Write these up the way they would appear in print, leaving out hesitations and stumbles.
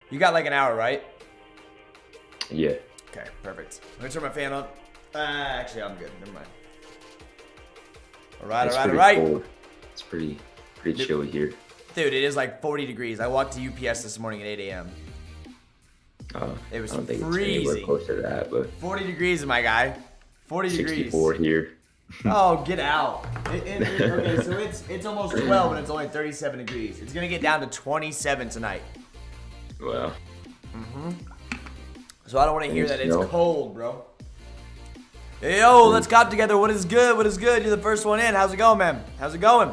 You got like an hour, right? Yeah. Okay, perfect. Let me turn my fan on. Actually, I'm good. Never mind. All right, all right. Cold. It's pretty chilly here. Dude, it is like 40 degrees. I walked to UPS this morning at 8 a.m. It was I don't think freezing. it's anywhere close to that, but 40 degrees, my guy. 40 64 degrees. here. Oh, get out. Okay, so it's almost 12 and it's only 37 degrees. It's going to get down to 27 tonight. Wow. So I don't want to hear that it's cold, bro. Yo, let's cop together. What is good? What is good? You're the first one in. How's it going, man? How's it going?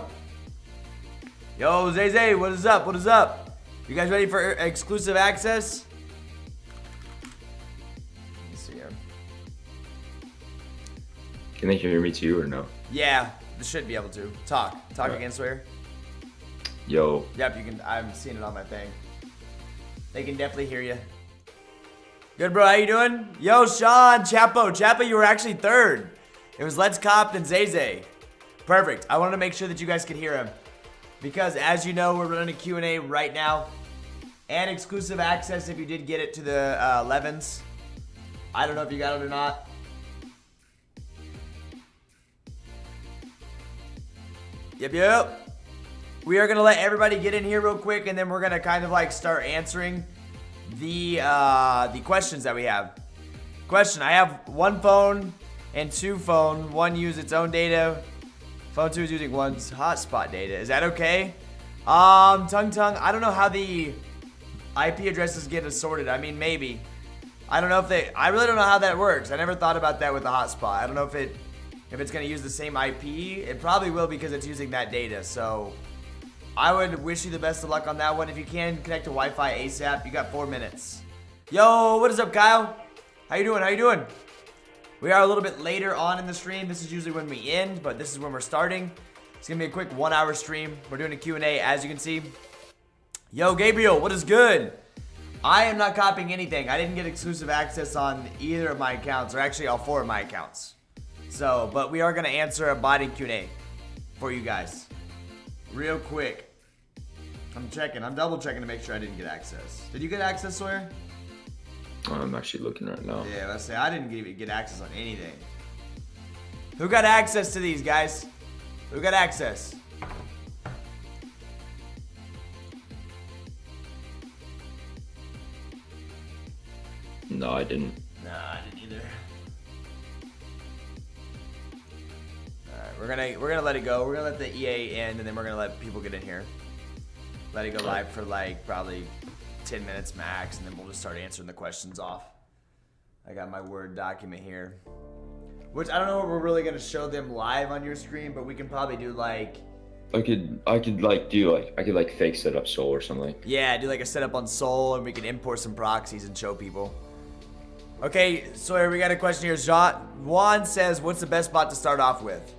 Yo, Zay, what is up? What is up? You guys ready for exclusive access? Let's see here. Can they hear me too or no? Yeah, they should be able to. Talk again, Sawyer. Yo. Yep, you can. I'm seeing it on my thing. They can definitely hear you. Good, bro. How you doing? Yo, Sean, Chapo, you were actually third. It was Let's Cop and Zay. Perfect. I wanted to make sure that you guys could hear him. Because as you know, we're running a Q&A right now. And exclusive access if you did get it to the 11s. I don't know if you got it or not. Yep. We are going to let everybody get in here real quick. And then we're going to kind of like start answering the questions that we have. Question: I have one phone and two phone. One use its own data. Phone 2 is using one's hotspot data. Is that okay? Tongue. I don't know how the IP addresses get assorted. I mean, maybe. I don't know if I really don't know how that works. I never thought about that with the hotspot. I don't know if it's gonna use the same IP. It probably will because it's using that data. So I would wish you the best of luck on that one. If you can connect to Wi-Fi ASAP, you got 4 minutes. Yo, what is up, Kyle? How you doing? We are a little bit later on in the stream. This is usually when we end, but this is when we're starting. It's gonna be a quick 1-hour stream. We're doing a Q&A, as you can see. Yo, Gabriel, what is good? I am not copying anything. I didn't get exclusive access on either of my accounts, or actually all 4 of my accounts. So, but we are gonna answer a body Q&A for you guys. Real quick. I'm double checking to make sure I didn't get access. Did you get access, Sawyer? I'm actually looking right now. Yeah, let's say I didn't even get access on anything. Who got access to these, guys? Who got access? No, I didn't. Nah, I didn't either. Alright, we're gonna let it go. We're gonna let the EA end, and then we're gonna let people get in here. Let it go live for like probably 10 minutes max, and then we'll just start answering the questions off. I got my Word document here. Which I don't know if we're really gonna show them live on your screen, but we can probably do like I could fake set up Soul or something. Yeah, do like a setup on Soul, and we can import some proxies and show people. Okay, Sawyer, we got a question here. Juan says, what's the best bot to start off with?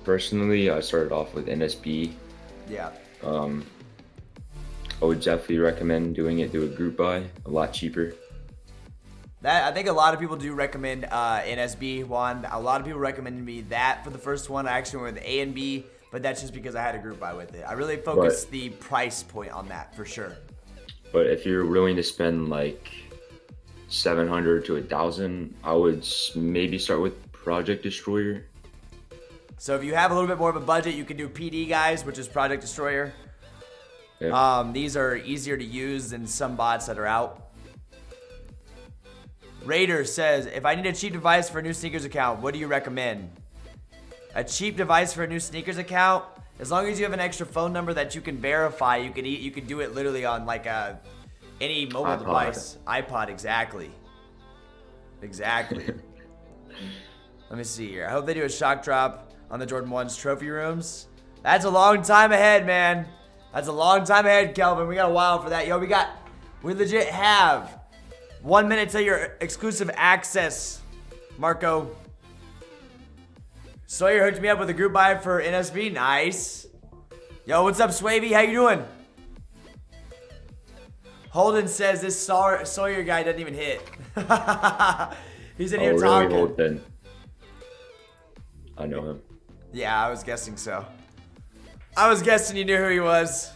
Personally, I started off with NSB. Yeah. I would definitely recommend doing it through a group buy, a lot cheaper. I think a lot of people do recommend NSB, Juan. A lot of people recommended me that for the first one. I actually went with A and B, but that's just because I had a group buy with it. I really focused the price point on that for sure. But if you're willing to spend like 700 to 1,000, I would maybe start with Project Destroyer. So if you have a little bit more of a budget, you can do PD, guys, which is Project Destroyer. Yep. These are easier to use than some bots that are out. Raider says, if I need a cheap device for a new sneakers account, what do you recommend? A cheap device for a new sneakers account? As long as you have an extra phone number that you can verify, you can do it literally on like any mobile device. iPod, exactly. Let me see here. I hope they do a shock drop on the Jordan 1's trophy rooms. That's a long time ahead, man. That's a long time ahead, Kelvin. We got a while for that. Yo, we legit have 1 minute till your exclusive access, Marco. Sawyer hooked me up with a group buy for NSB. Nice. Yo, what's up, Swavey? How you doing? Holden says this Sawyer guy doesn't even hit. He's in here talking. Really, Holden? I know him. Yeah, I was guessing so. I was guessing you knew who he was.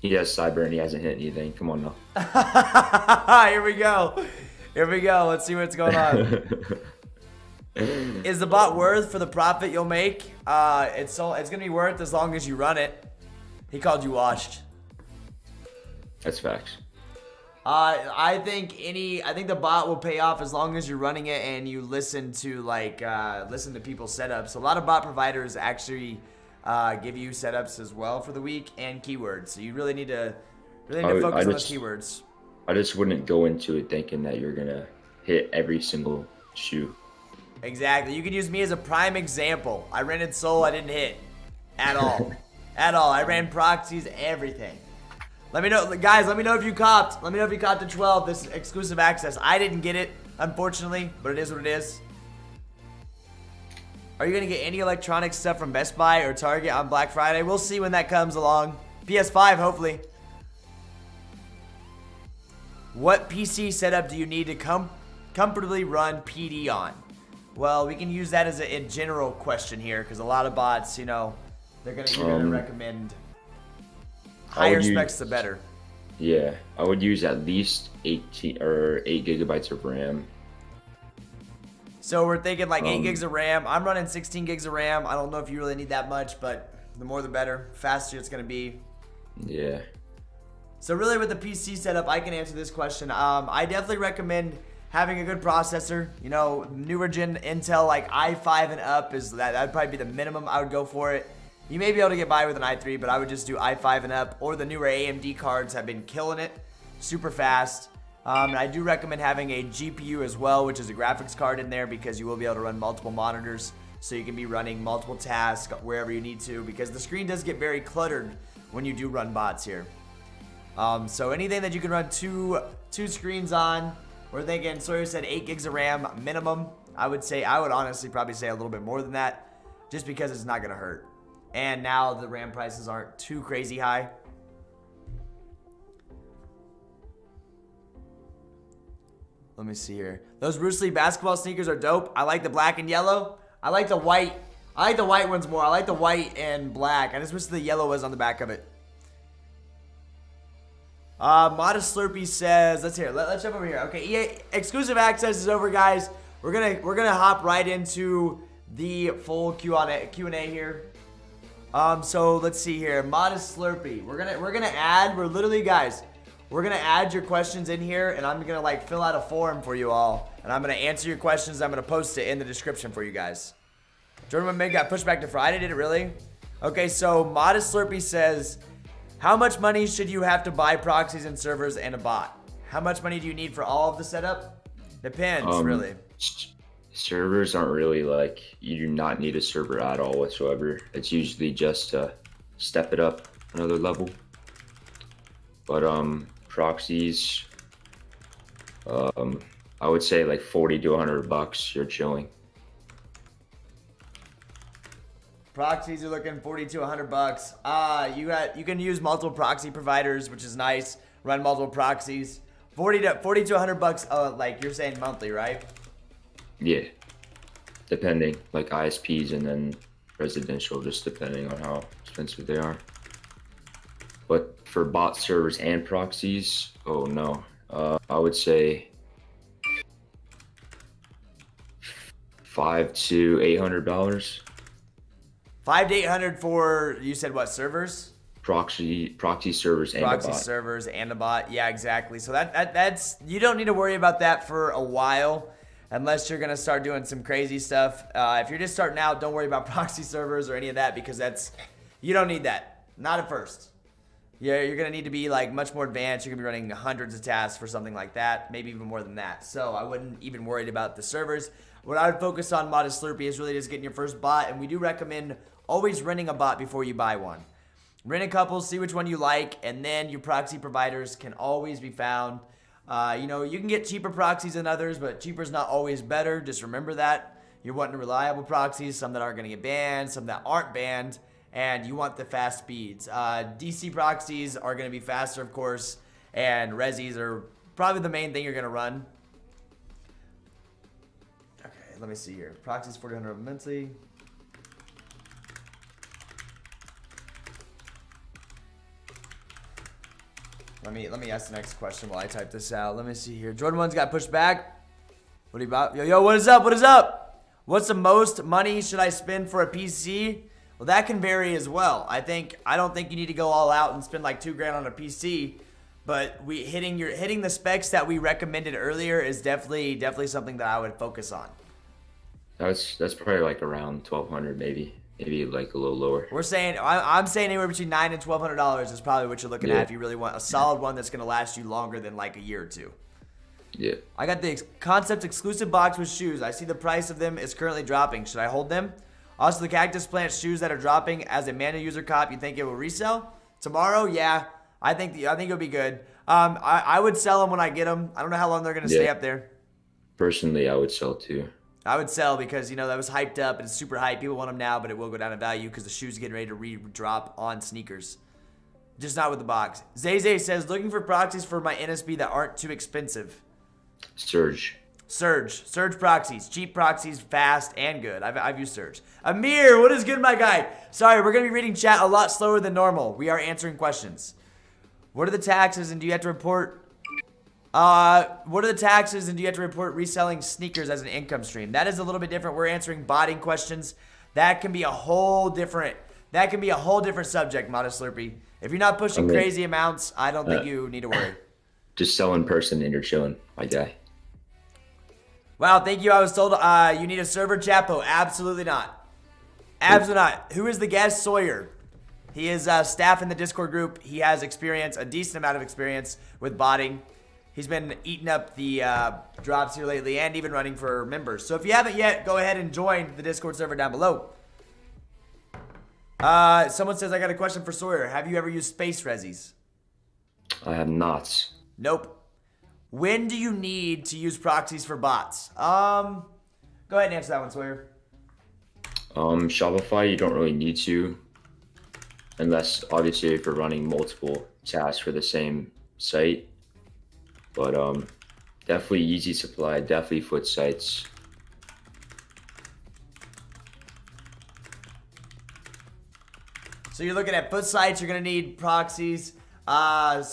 He has cyber and he hasn't hit anything. Come on now. Here we go. Here we go. Let's see what's going on. Is the bot worth for the profit you'll make? It's gonna be worth as long as you run it. He called you washed. That's facts. I think the bot will pay off as long as you're running it and you listen to listen to people's setups. A lot of bot providers actually give you setups as well for the week and keywords. So you really need to focus on those keywords. I just wouldn't go into it thinking that you're gonna hit every single shoe. Exactly. You can use me as a prime example. I rented Soul, I didn't hit at all. At all. I ran proxies, everything. Let me know, guys. Let me know if you copped. Let me know if you copped the 12. This exclusive access. I didn't get it, unfortunately, but it is what it is. Are you gonna get any electronic stuff from Best Buy or Target on Black Friday? We'll see when that comes along. PS5, hopefully. What PC setup do you need to comfortably run PD on? Well, we can use that as a general question here, because a lot of bots, you know, you're gonna recommend higher specs the better. Yeah, I would use at least 8 gigabytes of RAM. So we're thinking like 8 gigs of RAM. I'm running 16 gigs of RAM. I don't know if you really need that much, but the more the better. Faster it's gonna be. Yeah. So really with the PC setup, I can answer this question. I definitely recommend having a good processor. You know, newer gen Intel like i5 and up that'd probably be the minimum I would go for it. You may be able to get by with an i3, but I would just do i5 and up, or the newer AMD cards have been killing it, super fast. And I do recommend having a GPU as well, which is a graphics card in there, because you will be able to run multiple monitors, so you can be running multiple tasks wherever you need to, because the screen does get very cluttered when you do run bots here. So anything that you can run two screens on, we're thinking, Sawyer said 8 gigs of RAM minimum. I would honestly probably say a little bit more than that, just because it's not gonna hurt. And now the RAM prices aren't too crazy high. Let me see here. Those Bruce Lee basketball sneakers are dope. I like the black and yellow. I like the white. I like the white ones more. I like the white and black. I just wish the yellow was on the back of it. Modest Slurpee says, let's jump over here. Okay, EA exclusive access is over, guys. We're gonna hop right into the full Q&A here. So let's see here. Modest Slurpee. We're gonna add your questions in here, and I'm gonna like fill out a form for you all, and I'm gonna answer your questions. I'm gonna post it in the description for you guys. Jordan May got pushed back to Friday. Did it really? Okay, so Modest Slurpee says, how much money should you have to buy proxies and servers and a bot? How much money do you need for all of the setup? Depends, really. Servers aren't really you do not need a server at all whatsoever. It's usually just to step it up another level. But proxies, I would say like 40 to 100 bucks. You're chilling. Proxies are looking 40 to 100 bucks. You can use multiple proxy providers, which is nice. Run multiple proxies. 40 to 100 bucks. Like you're saying monthly, right? Yeah, depending, like ISPs and then residential, just depending on how expensive they are. But for bot servers and proxies, oh no, I would say $500 to $800. $500 to $800 for, you said what, servers? Proxy servers and a bot. Proxy servers and a bot. Yeah, exactly. So that's you don't need to worry about that for a while, unless you're gonna start doing some crazy stuff. If you're just starting out, don't worry about proxy servers or any of that, because you don't need that. Not at first. Yeah, you're gonna need to be like much more advanced. You're gonna be running hundreds of tasks for something like that, maybe even more than that. So I wouldn't even worry about the servers. What I would focus on, Modest Slurpee, is really just getting your first bot, and we do recommend always renting a bot before you buy one. Rent a couple, see which one you like, and then your proxy providers can always be found. You know, you can get cheaper proxies than others, but cheaper is not always better. Just remember that. You're wanting reliable proxies, some that aren't going to get banned, some that aren't banned, and you want the fast speeds. DC proxies are going to be faster, of course, and resis are probably the main thing you're going to run. Okay, let me see here. Proxies 400 monthly. Let me ask the next question while I type this out. Let me see here. Jordan 1's got pushed back. What are you about? Yo, what is up? What is up? What's the most money should I spend for a PC? Well, that can vary as well. I don't think you need to go all out and spend like $2 grand on a PC, but hitting the specs that we recommended earlier is definitely something that I would focus on. That's probably like around 1,200, maybe like a little lower. I'm saying anywhere between $900 and $1,200 is probably what you're looking at if you really want a solid one that's gonna last you longer than like a year or two. Yeah. I got the Concept exclusive box with shoes. I see the price of them is currently dropping. Should I hold them? Also, the Cactus Plant shoes that are dropping as a manual user cop, you think it will resell? Tomorrow? Yeah. I think it'll be good. I would sell them when I get them. I don't know how long they're going to stay up there. Personally, I would sell too. I would sell because, that was hyped up and it's super hype. People want them now, but it will go down in value because the shoes are getting ready to re-drop on sneakers. Just not with the box. Zay says, looking for proxies for my NSB that aren't too expensive. Surge proxies, cheap proxies, fast and good. I've used Surge. Amir, what is good, my guy? Sorry, we're gonna be reading chat a lot slower than normal. We are answering questions. What are the taxes and do you have to report? Reselling sneakers as an income stream? That is a little bit different. We're answering botting questions. That can be a whole different subject, Modest Slurpee. If you're not pushing crazy amounts, I don't think you need to worry. Just sell in person and you're chilling, my guy. Wow, thank you. I was told you need a server, Chapo. Absolutely not. Absolutely not. Who is the guest? Sawyer. He is staff in the Discord group. He has experience, a decent amount of experience with botting. He's been eating up the drops here lately and even running for members. So if you haven't yet, go ahead and join the Discord server down below. Someone says, I got a question for Sawyer. Have you ever used space resis? I have not. Nope. When do you need to use proxies for bots? Go ahead and answer that one, Sawyer. Shopify, you don't really need to, unless obviously if you're running multiple tasks for the same site. But definitely Easy Supply, definitely Foot sites. So you're looking at foot sites, you're gonna need proxies.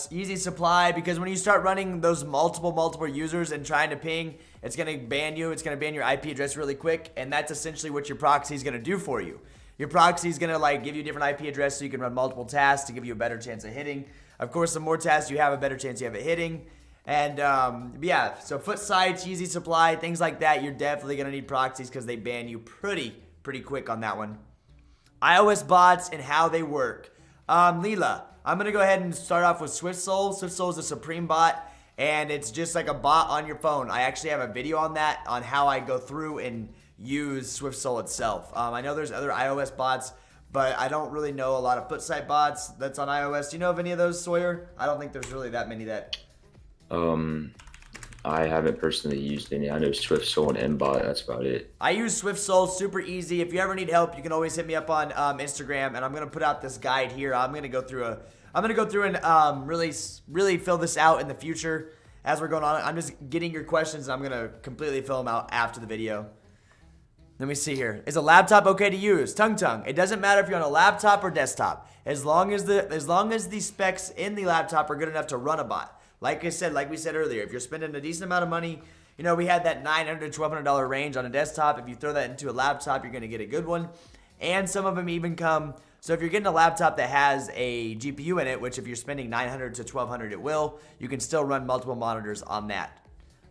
Easy Supply, because when you start running those multiple users and trying to ping, it's going to ban you. It's going to ban your IP address really quick, and that's essentially what your proxy is going to do for you. Your proxy is going to give you a different IP address so you can run multiple tasks to give you a better chance of hitting. Of course, the more tasks you have, a better chance you have of hitting. And yeah, so foot sites, Easy Supply, things like that, you're definitely going to need proxies because they ban you pretty quick on that one. iOS bots and how they work. Leela, I'm going to go ahead and start off with SwiftSoul. SwiftSoul is a Supreme bot, and it's just like a bot on your phone. I actually have a video on that, on how I go through and use SwiftSoul itself. I know there's other iOS bots, but I don't really know a lot of foot site bots that's on iOS. Do you know of any of those, Sawyer? I don't think there's really that many that... I haven't personally used any. I know SwiftSoul and Mbot, that's about it. I use SwiftSoul, super easy. If you ever need help, you can always hit me up on Instagram, and I'm going to put out this guide here. I'm going to go through and really fill this out in the future as we're going on. I'm just getting your questions, and I'm going to completely fill them out after the video. Let me see here. Is a laptop okay to use? Tung. It doesn't matter if you're on a laptop or desktop. As long as the specs in the laptop are good enough to run a bot. Like we said earlier, if you're spending a decent amount of money, we had that $900 to $1,200 range on a desktop. If you throw that into a laptop, you're going to get a good one. And some of them even come, so if you're getting a laptop that has a GPU in it, which if you're spending $900 to $1,200, it will, you can still run multiple monitors on that.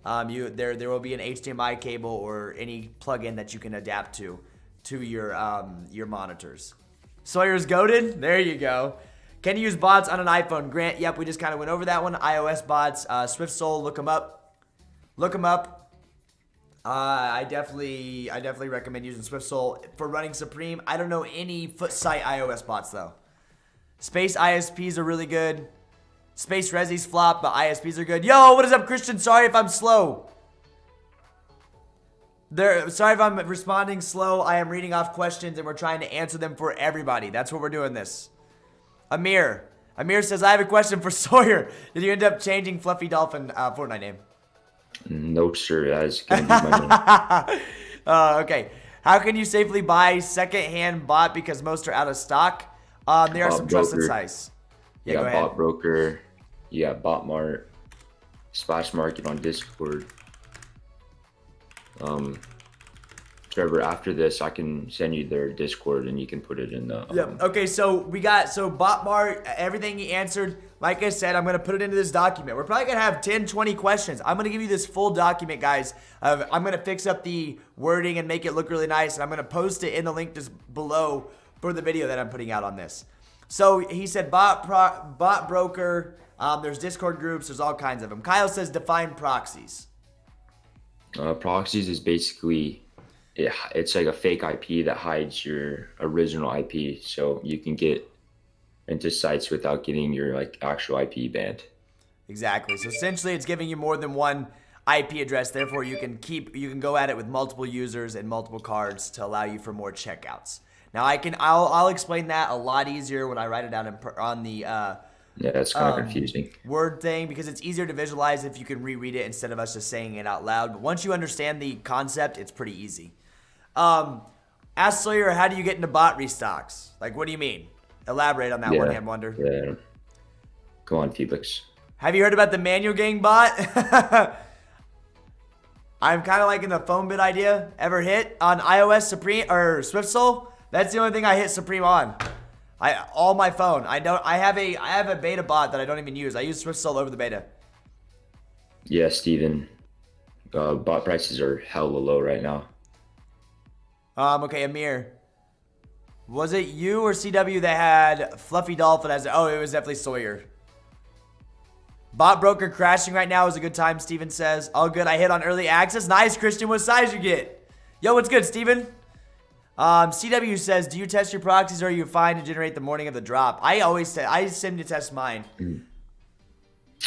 There will be an HDMI cable or any plug-in that you can adapt to your monitors. Sawyer's goated. There you go. Can you use bots on an iPhone? Grant, yep, we just kind of went over that one. iOS bots, SwiftSoul, look them up. I definitely recommend using SwiftSoul for running Supreme. I don't know any foot site iOS bots though. Space ISPs are really good. Space Resis flop, but ISPs are good. Yo, what is up, Christian? Sorry if I'm slow. Sorry if I'm responding slow. I am reading off questions and we're trying to answer them for everybody. That's what we're doing this. Amir says, I have a question for Sawyer. Did you end up changing Fluffy Dolphin Fortnite name? No, sir. That is going to be my name. Okay. How can you safely buy second-hand bot because most are out of stock? There are some trusted sites. Yeah, go ahead. Bot Broker. You got Botmart, Splash Market on Discord. Trevor, after this, I can send you their Discord and you can put it in the. Yep. Okay, so we got Botmart, everything he answered. Like I said, I'm gonna put it into this document. We're probably gonna have 10, 20 questions. I'm gonna give you this full document, guys. I'm gonna fix up the wording and make it look really nice, and I'm gonna post it in the link just below for the video that I'm putting out on this. So he said bot broker. There's Discord groups. There's all kinds of them. Kyle says define proxies. Proxies is basically, it's like a fake IP that hides your original IP, so you can get into sites without getting your like actual IP banned. Exactly. So essentially, it's giving you more than one IP address. Therefore, you can go at it with multiple users and multiple cards to allow you for more checkouts. Now, I'll explain that a lot easier when I write it down on the Yeah, that's kind of confusing. word thing, because it's easier to visualize if you can reread it instead of us just saying it out loud. But once you understand the concept, it's pretty easy. Ask Sawyer, how do you get into bot restocks? Like, what do you mean? Elaborate on that one, hand wonder. Yeah. Go on, Felix. Have you heard about the manual gang bot? I'm kind of liking the phone bit idea. Ever hit on iOS Supreme or SwiftSoul? That's the only thing I hit Supreme on. All my phone. I have a beta bot that I don't even use. I use SwiftSoul over the beta. Yeah, Steven. Bot prices are hella low right now. Okay, Amir. Was it you or CW that had Fluffy Dolphin as oh, it was definitely Sawyer. Bot broker crashing right now is a good time, Steven says. All good. I hit on early access. Nice, Christian. What size you get? Yo, what's good, Steven? CW says, do you test your proxies or are you fine to generate the morning of the drop? I send to test mine.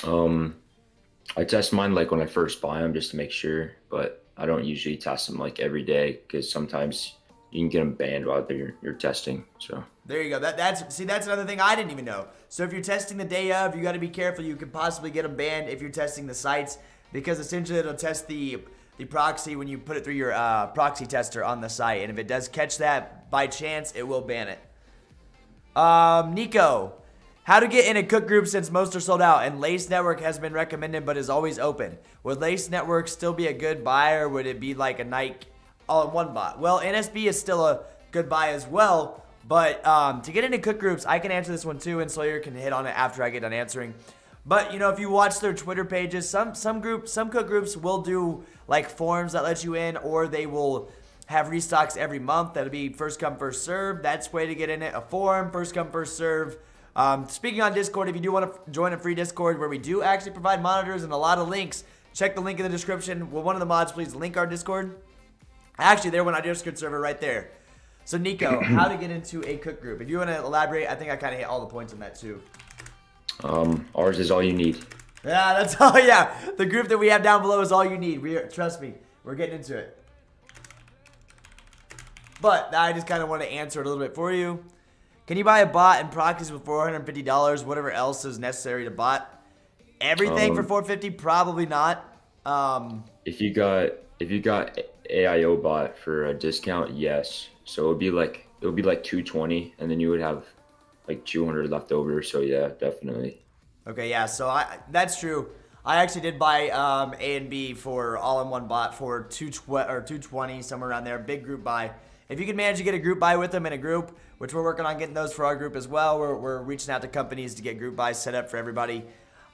I test mine like when I first buy them just to make sure, but I don't usually test them like every day because sometimes you can get them banned while you're testing. So there you go. That's another thing I didn't even know. So if you're testing the day of, you got to be careful. You could possibly get them banned if you're testing the sites, because essentially it'll test the proxy when you put it through your proxy tester on the site, and if it does catch that by chance, it will ban it. Nico, how to get in a cook group since most are sold out, and Lace Network has been recommended but is always open. Would Lace Network still be a good buy, or would it be like a Nike all-in-one bot? Well, NSB is still a good buy as well, but to get into cook groups, I can answer this one too, and Sawyer can hit on it after I get done answering. But you know, if you watch their Twitter pages, some cook groups will do like forums that let you in, or they will have restocks every month. That'll be first come first serve. That's way to get in it. A forum, first come first serve. Speaking on Discord, if you do want to join a free Discord where we do actually provide monitors and a lot of links, check the link in the description. Will one of the mods please link our Discord? Actually, there went our Discord server right there. So Nico, how to get into a cook group? If you want to elaborate, I think I kind of hit all the points on that too. Ours is all you need. Yeah, that's all. Yeah, the group that we have down below is all you need. Trust me, we're getting into it. But I just kind of want to answer it a little bit for you. Can you buy a bot and proxies with $450? Whatever else is necessary to bot everything for $450? Probably not. If you got AIO bot for a discount, yes. So it would be like $220, and then you would have like 200 left over. So yeah, definitely. Okay, yeah. So that's true. I actually did buy A and B for all-in-one bot for $220, somewhere around there. Big group buy. If you can manage to get a group buy with them in a group, which we're working on getting those for our group as well. We're reaching out to companies to get group buys set up for everybody.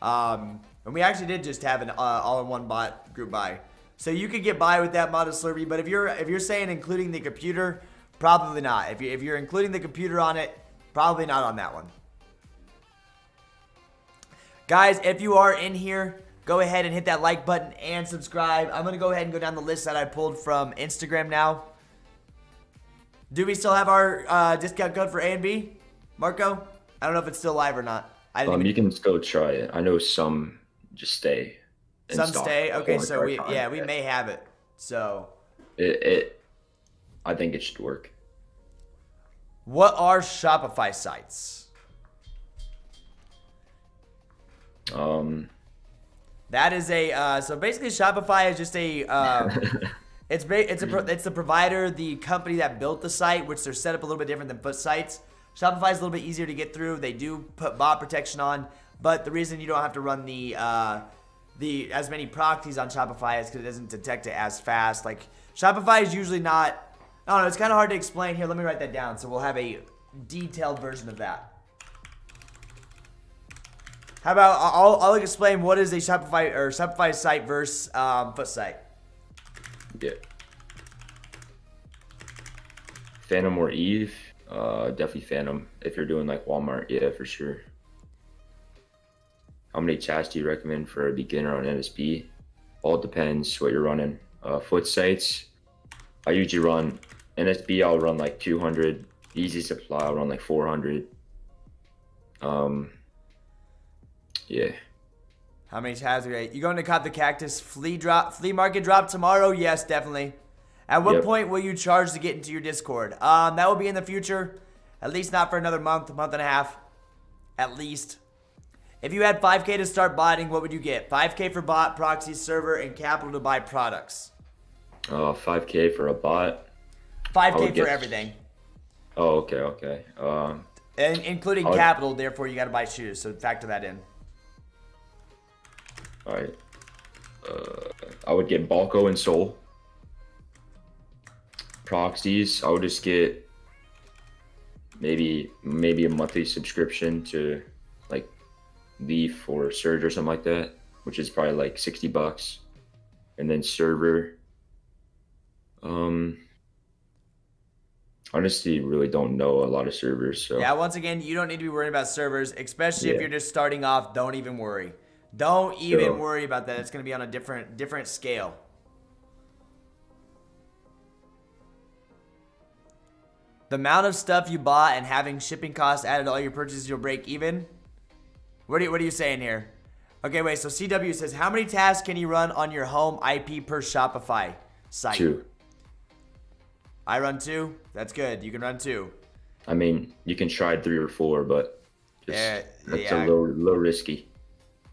And we actually did just have an all-in-one bot group buy. So you could get by with that mod of Slurpee, but if you're saying including the computer, probably not. If you're including the computer on it, probably not on that one. Guys, if you are in here, go ahead and hit that like button and subscribe. I'm going to go ahead and go down the list that I pulled from Instagram now. Do we still have our discount code for A and B, Marco? I don't know if it's still live or not. You can still try it. I know some just stay. Some stay. Okay, so we may have it. So I think it should work. What are Shopify sites? That is a so basically Shopify is just a it's the provider, the company that built the site, which they're set up a little bit different than Foot sites. Shopify is a little bit easier to get through. They do put bot protection on. But the reason you don't have to run the as many proxies on Shopify is because it doesn't detect it as fast. Like Shopify is usually not. I don't know. It's kind of hard to explain. Here, let me write that down. So we'll have a detailed version of that. How about I'll explain what is a Shopify site versus foot site. Yeah. Phantom or Eve? Definitely Phantom. If you're doing like Walmart, yeah, for sure. How many chats do you recommend for a beginner on NSP? All depends what you're running. Foot sites, I usually run NSP. I'll run like 200. Easy supply, I'll run like 400. Yeah. How many tabs are you going to cop the Cactus flea market drop tomorrow? Yes, definitely. At what point will you charge to get into your Discord? That will be in the future. At least not for another month and a half. At least. If you had 5K to start botting, what would you get? 5K for bot, proxy, server, and capital to buy products. 5K for a bot. 5K for everything. Oh, okay. And including capital, therefore you got to buy shoes. So factor that in. All right. I would get Balco and Soul. Proxies, I would just get maybe a monthly subscription to like Leaf or Surge or something like that, which is probably like $60. And then server, honestly, really don't know a lot of servers. So yeah, once again, you don't need to be worrying about servers, especially if you're just starting off. Don't even worry. Don't even worry about that. It's going to be on a different scale. The amount of stuff you bought and having shipping costs added to all your purchases, you'll break even. What are you saying here? Okay, wait. So CW says, how many tasks can you run on your home IP per Shopify site? 2. I run 2. That's good. You can run 2. I mean, you can try 3 or 4, but that's a little risky.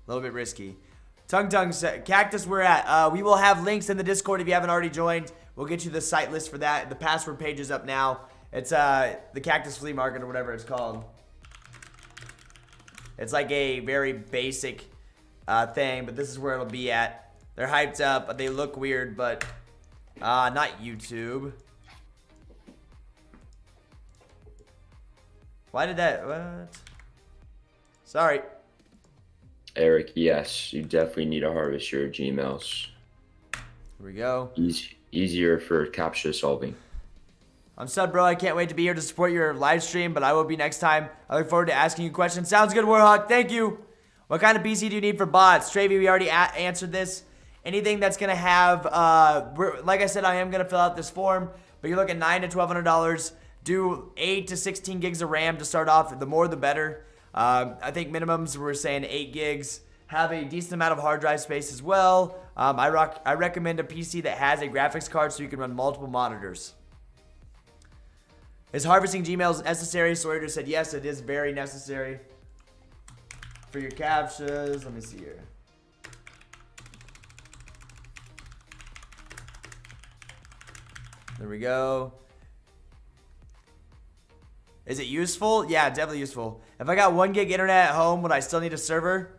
A little bit risky. Tung Cactus, we're at. We will have links in the Discord if you haven't already joined. We'll get you the site list for that. The password page is up now. It's the Cactus Flea Market or whatever it's called. It's like a very basic thing, but this is where it'll be at. They're hyped up, but they look weird, but not YouTube. Why did that? What? Sorry. Eric, yes, you definitely need to harvest your Gmails. Here we go. Easier for CAPTCHA solving. I'm Stud Bro. I can't wait to be here to support your live stream, but I will be next time. I look forward to asking you questions. Sounds good, Warhawk. Thank you. What kind of PC do you need for bots? Travy, we already answered this. Anything that's going to have, like I said, I am going to fill out this form, but you're looking $900 to $1,200. Do 8 to 16 gigs of RAM to start off. The more, the better. I think minimums, we're saying 8 gigs. Have a decent amount of hard drive space as well. I recommend a PC that has a graphics card so you can run multiple monitors. Is harvesting Gmails necessary? Sawyer just said yes, it is very necessary for your captchas. Let me see here. There we go. Is it useful? Yeah, definitely useful. If I got 1 gig internet at home, would I still need a server?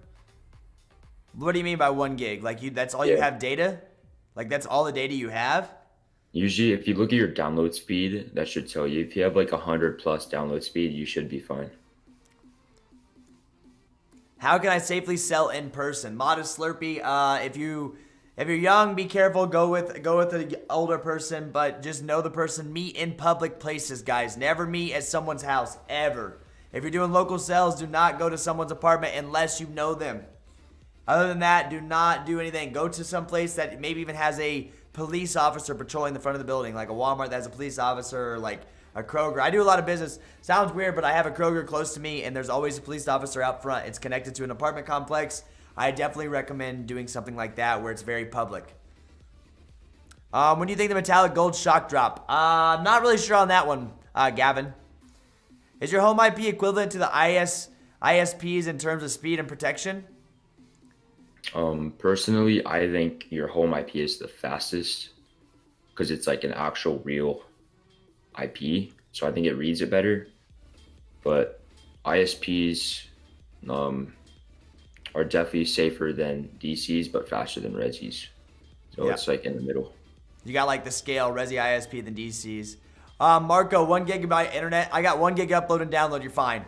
What do you mean by 1 gig? Like that's all you have data? Like that's all the data you have? Usually, if you look at your download speed, that should tell you. If you have like 100 plus download speed, you should be fine. How can I safely sell in person? Modest Slurpee. If you're young, be careful. Go with an older person, but just know the person. Meet in public places, guys. Never meet at someone's house ever. If you're doing local sales, do not go to someone's apartment unless you know them. Other than that, do not do anything. Go to some place that maybe even has a police officer patrolling the front of the building, like a Walmart that has a police officer, or like a Kroger. I do a lot of business. Sounds weird, but I have a Kroger close to me, and there's always a police officer out front. It's connected to an apartment complex. I definitely recommend doing something like that where it's very public. When do you think the metallic gold shock drop? I'm not really sure on that one, Gavin. Is your home IP equivalent to the ISPs in terms of speed and protection? Personally, I think your home IP is the fastest because it's like an actual real IP. So I think it reads it better. But ISPs, are definitely safer than DCs, but faster than Resis. So Yeah. it's like in the middle. You got like the scale, Resi ISP than DCs. Marco, 1 gigabyte internet. I got 1 gig upload and download. You're fine.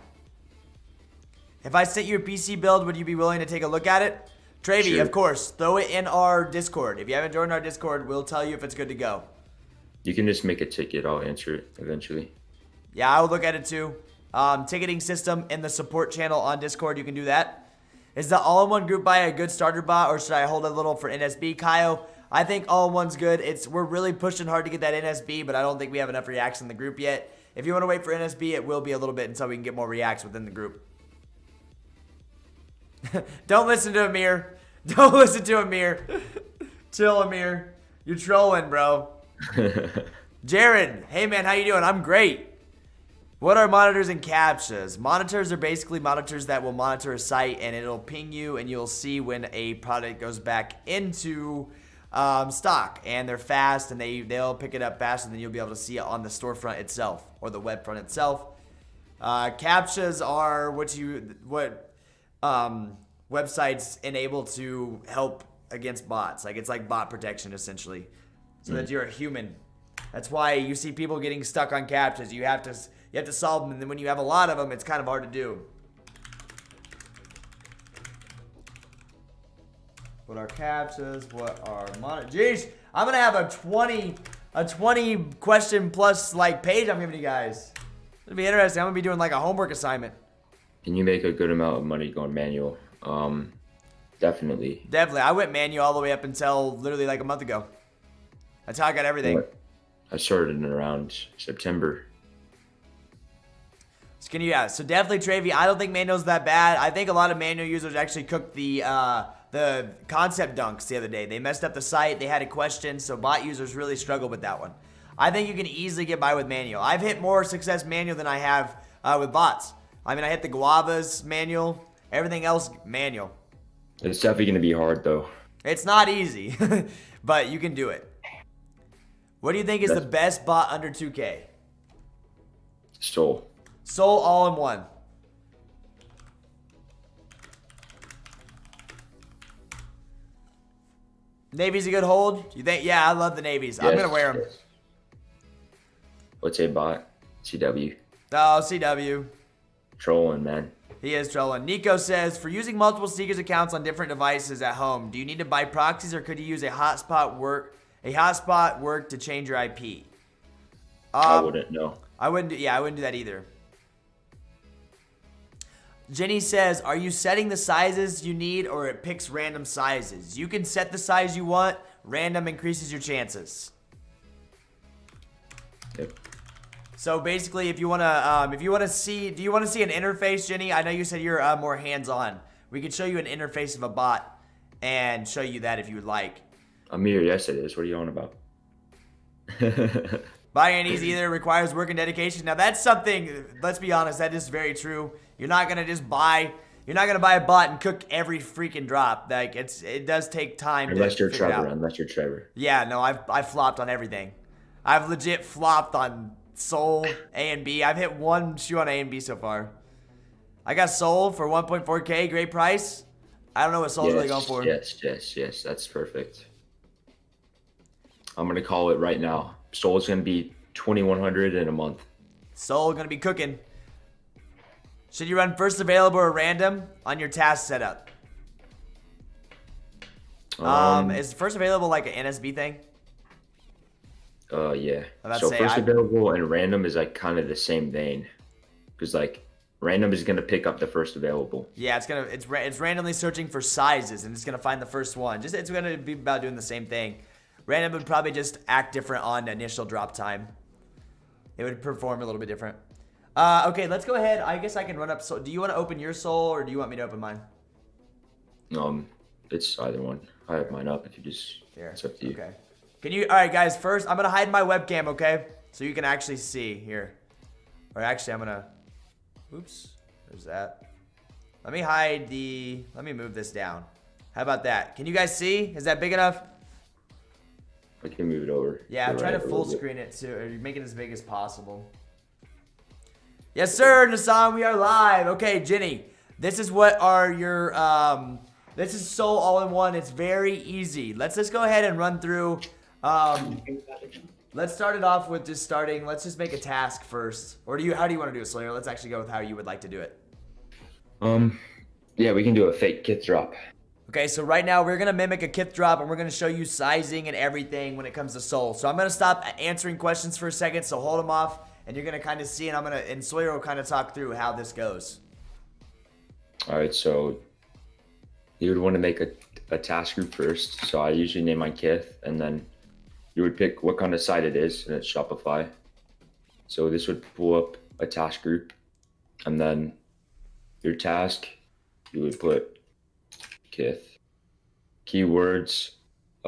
If I sent you a PC build, would you be willing to take a look at it? Travy, Sure. of course. Throw it in our Discord. If you haven't joined our Discord, we'll tell you if it's good to go. You can just make a ticket. I'll answer it eventually. Yeah, I'll look at it too. Ticketing system in the support channel on Discord. You can do that. Is the all-in-one group buy a good starter bot, or should I hold a little for NSB? Kyle, I think all-in-one's good. We're really pushing hard to get that NSB, but I don't think we have enough reacts in the group yet. If you want to wait for NSB, it will be a little bit until we can get more reacts within the group. Don't listen to Amir. Don't listen to Amir. Chill, Amir. You're trolling, bro. Jared, hey man, how you doing? I'm great. What are monitors and captchas? Monitors are basically monitors that will monitor a site, and it'll ping you, and you'll see when a product goes back into stock, and they're fast, and they'll pick it up faster than you'll be able to see it on the storefront itself or the web front itself. Captchas are what websites enable to help against bots. Like, it's like bot protection essentially, so that you're a human. That's why you see people getting stuck on captchas. You have to solve them, and then when you have a lot of them, it's kind of hard to do. What are captchas? What are monitors? Jeez, I'm gonna have a 20 question plus like page I'm giving you guys. It'll be interesting. I'm gonna be doing like a homework assignment. Can you make a good amount of money going manual? Definitely. Definitely. I went manual all the way up until literally like a month ago. That's how I got everything. I started in around September. So definitely Travy. I don't think manual's that bad. I think a lot of manual users actually cooked the concept dunks the other day. They messed up the site. They had a question, so bot users really struggled with that one. I think you can easily get by with manual. I've hit more success manual than I have with bots. I mean, I hit the guavas manual. Everything else manual. It's definitely going to be hard though. It's not easy, but you can do it. What do you think is the best bot under 2K? Soul. Soul all-in-one. Navy's a good hold? You think? Yeah, I love the Navies. I'm going to wear them. Yes. What's a bot? CW. Oh, CW. Trolling, man. He is trolling. Nico says, for using multiple Sneakers accounts on different devices at home, do you need to buy proxies, or could you use a hotspot work to change your IP? I wouldn't know. I wouldn't do that either. Jenny says, are you setting the sizes you need, or it picks random sizes? You can set the size you want. Random increases your chances. Yep. So basically, if you wanna see, do you want to see an interface, Jenny? I know you said you're more hands-on. We could show you an interface of a bot and show you that if you would like. Amir, yes it is. What are you on about? Buying an easy either requires work and dedication. Now that's something, let's be honest, that is very true. You're not gonna buy a bot and cook every freaking drop. Like, it does take time. Unless you're figure it out. Trevor. Unless you're Trevor. Yeah, no, I've flopped on everything. I've legit flopped on Soul, A and B. I've hit one shoe on A and B so far. I got Soul for 1.4K, great price. I don't know what Soul's really going for. Yes, that's perfect. I'm gonna call it right now. Soul's gonna be 2,100 in a month. Soul gonna be cooking. Should you run first available or random on your task setup? Is first available like an NSB thing? Yeah. So first available and random is like kind of the same vein, because like random is gonna pick up the first available. Yeah, it's randomly searching for sizes, and it's gonna find the first one. It's gonna be about doing the same thing. Random would probably just act different on initial drop time. It would perform a little bit different. Okay, let's go ahead. I guess I can run up. So, do you want to open your Soul, or do you want me to open mine? It's either one. I have mine up. If you just, it's up to you. Okay. Can you? All right, guys. First, I'm gonna hide my webcam, okay? So you can actually see here. Or actually, I'm gonna. Oops. There's that. Let me hide the. Let me move this down. How about that? Can you guys see? Is that big enough? I can move it over. Yeah, I'm trying to full screen it too, or make it as big as possible. Yes, sir, Nassan, we are live. Okay, Jenny. This is what are your this is so all in one. It's very easy. Let's just go ahead and run through. Let's start it off with just starting. Let's just make a task first. Or how do you want to do it, Sawyer? Let's actually go with how you would like to do it. Yeah, we can do a fake kit drop. Okay, so right now we're gonna mimic a kith drop, and we're gonna show you sizing and everything when it comes to soul. So I'm gonna stop answering questions for a second. So hold them off, and you're gonna kind of see, and Sawyer will kind of talk through how this goes. All right, so you would want to make a task group first. So I usually name my kith, and then you would pick what kind of site it is, and it's Shopify. So this would pull up a task group, and then your task, you would put kith. Keywords,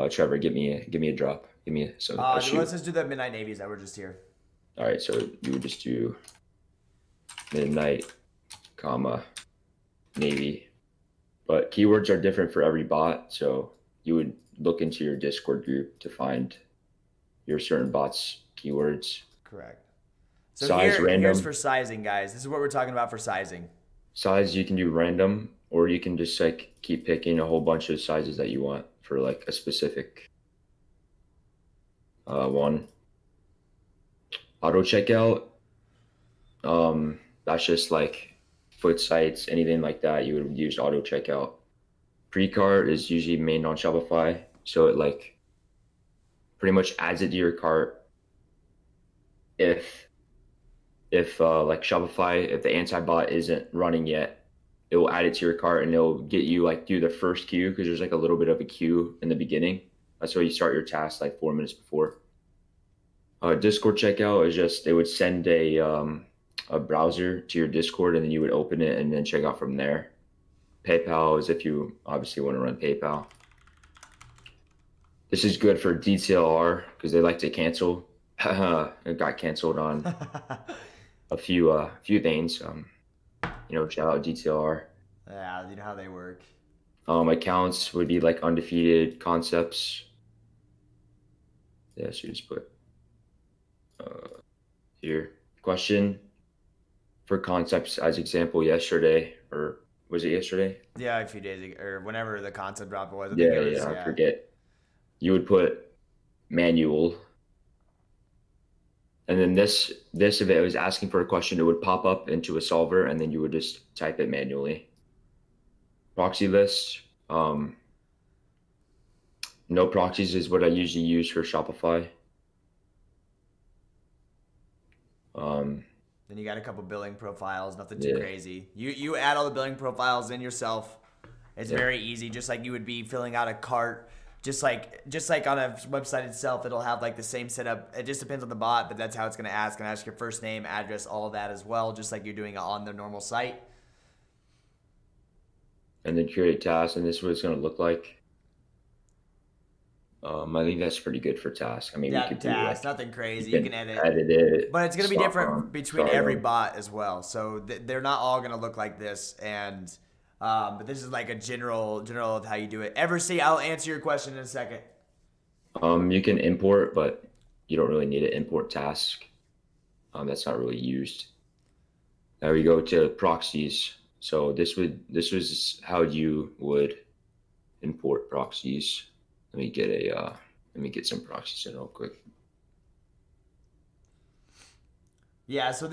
Trevor, give me a drop. Give me a Let's just do the Midnight Navies that were just here. All right, so you would just do midnight, comma, navy. But keywords are different for every bot, so you would look into your Discord group to find your certain bot's keywords. Correct. So Size random. Here's for sizing, guys. This is what we're talking about for sizing. Size, you can do random, or you can just like keep picking a whole bunch of sizes that you want for like a specific one. Auto checkout, that's just like foot sites, anything like that, you would use auto checkout. Pre-cart is usually made on Shopify, so it like pretty much adds it to your cart. If like Shopify, if the anti-bot isn't running yet, it will add it to your cart, and it'll get you like through the first queue, because there's like a little bit of a queue in the beginning. That's why you start your task like 4 minutes before. Discord checkout is just, it would send a browser to your Discord, and then you would open it and then check out from there. PayPal is if you obviously want to run PayPal. This is good for DTLR because they like to cancel. It got canceled on a few things. Shout out DTLR. Yeah, you know how they work. Accounts would be like undefeated concepts. Yeah, so you just put here. Question for concepts as example yesterday, or was it yesterday? Yeah, a few days ago, or whenever the concept drop was. I forget. You would put manual. And then this, if it was asking for a question, it would pop up into a solver, and then you would just type it manually. Proxy list. No proxies is what I usually use for Shopify. Then you got a couple billing profiles, nothing too crazy. You add all the billing profiles in yourself. It's very easy, just like you would be filling out a cart. Just like on a website itself, it'll have like the same setup. It just depends on the bot, but that's how it's gonna ask. Gonna ask your first name, address, all of that as well, just like you're doing on the normal site. And then create tasks, and this is what it's gonna look like. I think that's pretty good for tasks. I mean, we could tasks, nothing crazy. You can edit it, but it's gonna be different between every bot as well. So they're not all gonna look like this, and but this is like a general of how you do it. I'll answer your question in a second. You can import, but you don't really need an import task. That's not really used. Now we go to proxies. So this was how you would import proxies. Let me get some proxies in real quick. Yeah, so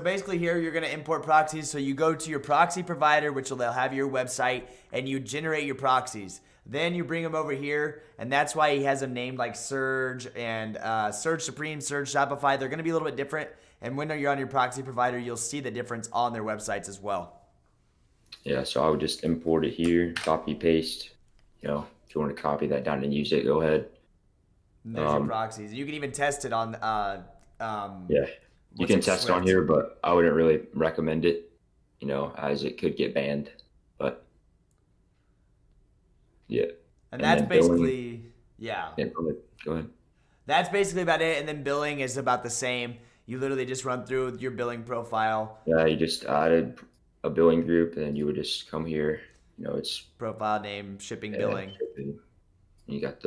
basically here you're gonna import proxies. So you go to your proxy provider, which they'll have your website, and you generate your proxies. Then you bring them over here, and that's why he has them named like Surge and Surge Supreme, Surge Shopify. They're gonna be a little bit different, and when you're on your proxy provider, you'll see the difference on their websites as well. Yeah, so I would just import it here, copy paste. If you want to copy that down and use it, go ahead. And there's your proxies. You can even test it on. You can test it on here, but I wouldn't really recommend it, as it could get banned. But yeah. And that's basically, Yeah, go ahead. That's basically about it. And then billing is about the same. You literally just run through your billing profile. Yeah, you just added a billing group, and then you would just come here. It's profile name, shipping, billing. Shipping. You got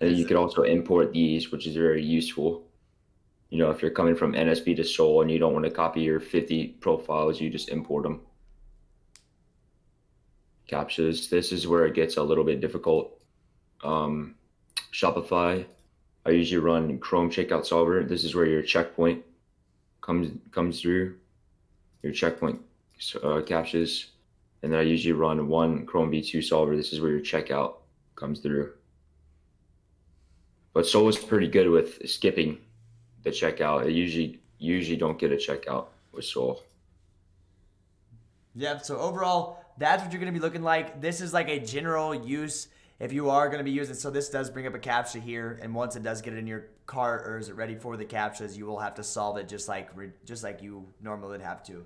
and you could also import these, which is very useful. You know, if you're coming from NSB to Seoul and you don't want to copy your 50 profiles, you just import them. CAPTCHAs, this is where it gets a little bit difficult. Shopify, I usually run Chrome checkout solver. This is where your checkpoint comes through, your checkpoint CAPTCHAs. And then I usually run one Chrome V2 solver. This is where your checkout comes through. But Seoul is pretty good with skipping the checkout. I usually don't get a checkout with Seoul. Yep, so overall, that's what you're going to be looking like. This is like a general use if you are going to be using. So this does bring up a CAPTCHA here, and once it does get in your cart or is it ready for the CAPTCHAs, you will have to solve it just like you normally would have to.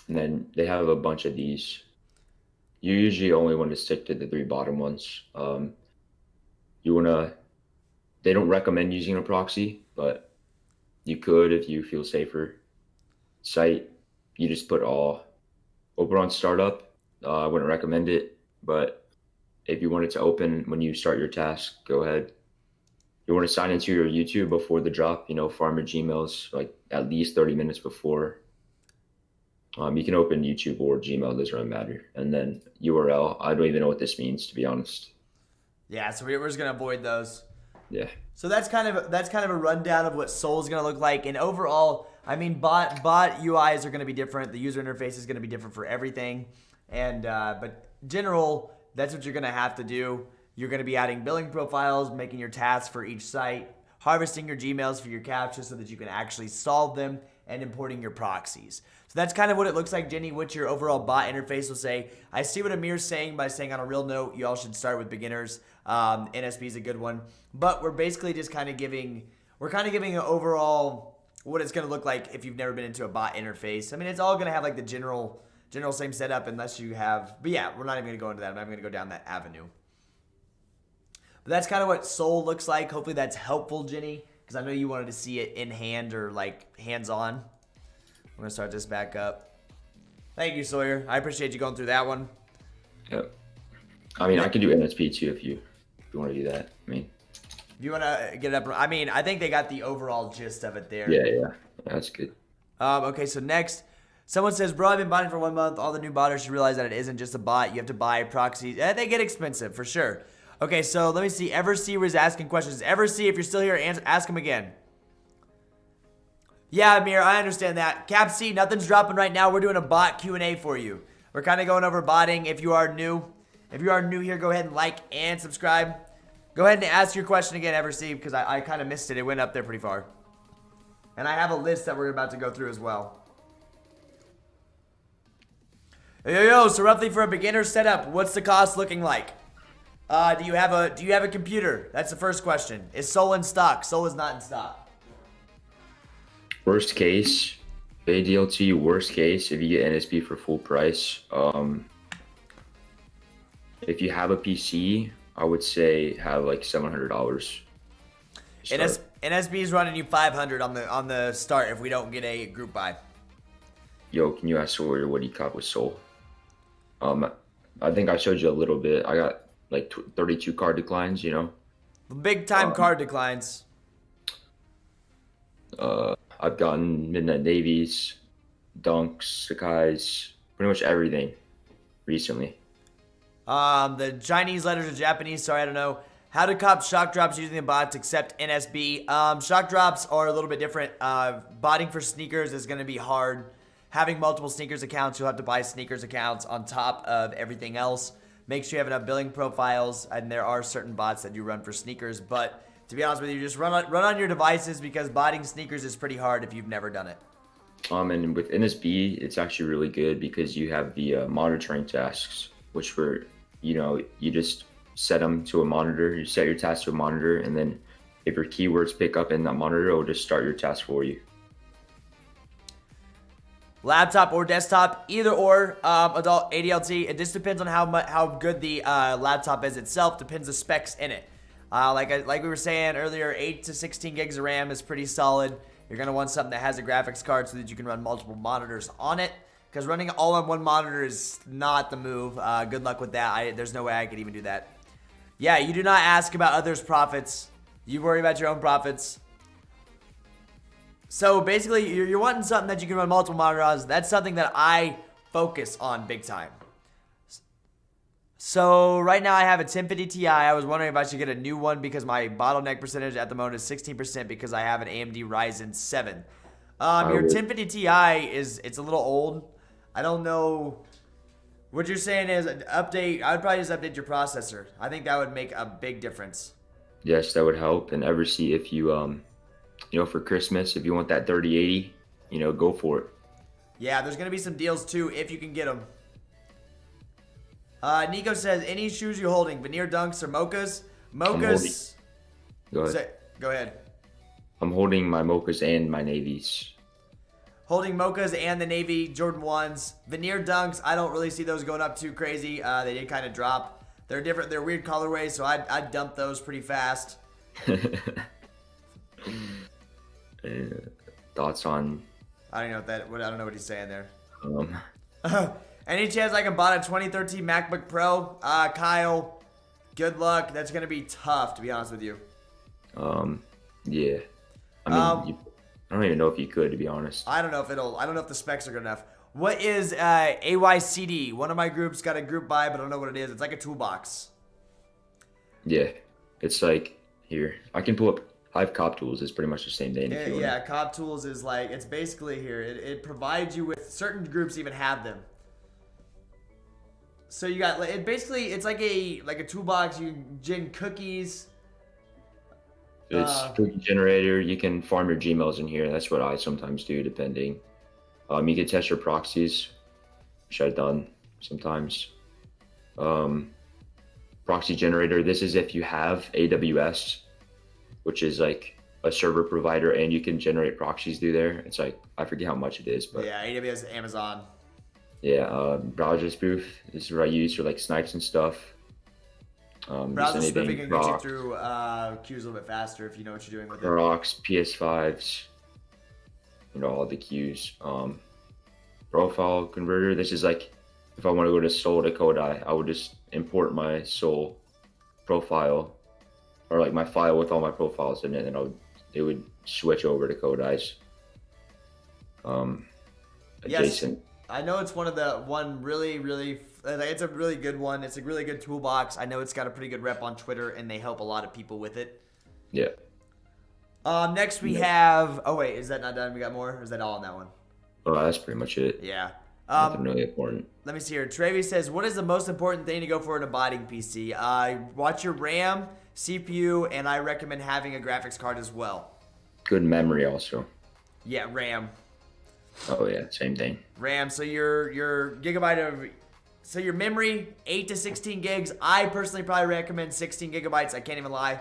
And then they have a bunch of these. You usually only want to stick to the 3 bottom ones. They don't recommend using a proxy, but you could if you feel safer. Site, you just put all. Open on startup, I wouldn't recommend it, but if you want it to open when you start your task, go ahead. You want to sign into your YouTube before the drop, farm your Gmails like at least 30 minutes before. You can open YouTube or Gmail, doesn't really matter. And then URL, I don't even know what this means, to be honest. Yeah, so we're just gonna avoid those. Yeah. So that's kind of a rundown of what Seoul is gonna look like. And overall, I mean, bot UIs are gonna be different. The user interface is gonna be different for everything. And but general, that's what you're gonna have to do. You're gonna be adding billing profiles, making your tasks for each site, harvesting your Gmails for your CAPTCHA so that you can actually solve them, and importing your proxies. So that's kind of what it looks like, Jenny, what your overall bot interface will say. I see what Amir's saying by saying on a real note, you all should start with beginners. NSB is a good one. But we're basically just kind of giving an overall what it's going to look like if you've never been into a bot interface. I mean, it's all going to have like the general same setup unless you have, but yeah, we're not even going to go into that. I'm not even going to go down that avenue. But that's kind of what Seoul looks like. Hopefully that's helpful, Jenny, because I know you wanted to see it in hand or like hands-on. I'm going to start this back up. Thank you, Sawyer. I appreciate you going through that one. Yep. I mean, I can do NSP too if you want to do that. I mean, if you want to get it up, I mean, I think they got the overall gist of it there. Yeah, that's good. Okay, so next, someone says, bro, I've been botting for 1 month. All the new botters should realize that it isn't just a bot. You have to buy proxies. They get expensive for sure. Okay, so let me see. Eversee was asking questions. Eversee, if you're still here, ask him again. Yeah, Amir, I understand that. Capc, nothing's dropping right now. We're doing a bot Q&A for you. We're kind of going over botting. If you are new here, go ahead and like and subscribe. Go ahead and ask your question again, Eversee, because I kind of missed it. It went up there pretty far. And I have a list that we're about to go through as well. Yo, so roughly for a beginner setup, what's the cost looking like? Do you have a computer? That's the first question. Is Seoul in stock? Seoul is not in stock. Worst case, ADLT, worst case, if you get NSB for full price. If you have a PC, I would say have like $700. NSB is running you $500 on the start if we don't get a group buy. Yo, can you ask Sawyer what he caught with Seoul? I think I showed you a little bit. I got like 32 card declines, Big time card declines. I've gotten Midnight Navies, Dunks, Sakai's, pretty much everything recently. The Chinese letters are Japanese, sorry, I don't know. How to cop shock drops using the bots except NSB? Shock drops are a little bit different. Botting for sneakers is going to be hard. Having multiple sneakers accounts, you'll have to buy sneakers accounts on top of everything else. Make sure you have enough billing profiles, and there are certain bots that do run for sneakers, but to be honest with you, just run on your devices because botting sneakers is pretty hard if you've never done it. And with NSB, it's actually really good because you have the monitoring tasks, which were, you just set them to a monitor. You set your task to a monitor, and then if your keywords pick up in that monitor, it will just start your task for you. Laptop or desktop, either or, adult ADLT. It just depends on how good the laptop is itself. Depends the specs in it. Like we were saying earlier, 8 to 16 gigs of RAM is pretty solid. You're gonna want something that has a graphics card so that you can run multiple monitors on it. Because running it all on one monitor is not the move. Good luck with that. There's no way I could even do that. Yeah, you do not ask about others' profits. You worry about your own profits. So basically, you're wanting something that you can run multiple monitors. That's something that I focus on big time. So right now I have a 1050 Ti. I was wondering if I should get a new one because my bottleneck percentage at the moment is 16% because I have an AMD Ryzen 7. Your 1050 Ti it's a little old. I don't know. What you're saying is update. I would probably just update your processor. I think that would make a big difference. Yes, that would help. And ever see if you for Christmas, if you want that 3080, go for it. Yeah, there's gonna be some deals too if you can get them. Nico says, any shoes you're holding, veneer dunks or mochas? Mochas. Go ahead. Go ahead. I'm holding my mochas and my navies. Holding mochas and the navy Jordan 1s. Veneer dunks, I don't really see those going up too crazy. They did kind of drop. They're different. They're weird colorways, so I'd dump those pretty fast. Thoughts on? I don't know what he's saying there. Any chance I can buy a 2013 MacBook Pro? Kyle, good luck. That's gonna be tough, to be honest with you. Yeah. I mean, I don't even know if you could, to be honest. I don't know if the specs are good enough. What is AYCD? One of my groups got a group buy, but I don't know what it is. It's like a toolbox. Yeah, it's like here. I can pull up. I have Cop Tools. It's pretty much the same thing. Yeah, Cop Tools is like, it's basically here. It provides you with, certain groups even have them. So you got, it basically, it's like a toolbox. You gen cookies. It's cookie generator. You can farm your Gmails in here. That's what I sometimes do, depending. You can test your proxies, which I've done sometimes. Proxy generator. This is if you have AWS, which is like a server provider, and you can generate proxies through there. It's like, I forget how much it is, but yeah, AWS, Amazon. Yeah, browser spoof. This is what I use for like snipes and stuff. Browser spoofing can get you through queues a little bit faster if you know what you're doing with it. Prox, PS5s, all the queues. Profile converter. This is like, if I want to go to Soul to Kckd, I would just import my Soul profile, or like my file with all my profiles in it, and it would switch over to Kckd's. Adjacent. Yes. I know it's really, it's a really good one. It's a really good toolbox. I know it's got a pretty good rep on Twitter, and they help a lot of people with it. Yeah. Next we have, oh wait, is that not done? We got more? Or is that all on that one? Oh, that's pretty much it. Yeah. Nothing really important. Let me see here. Trevi says, what is the most important thing to go for in a botting PC? Watch your RAM, CPU, and I recommend having a graphics card as well. Good memory also. Yeah, RAM. Oh yeah, same thing. RAM. So your memory, 8 to 16 gigs. I personally probably recommend 16 gigabytes. I can't even lie.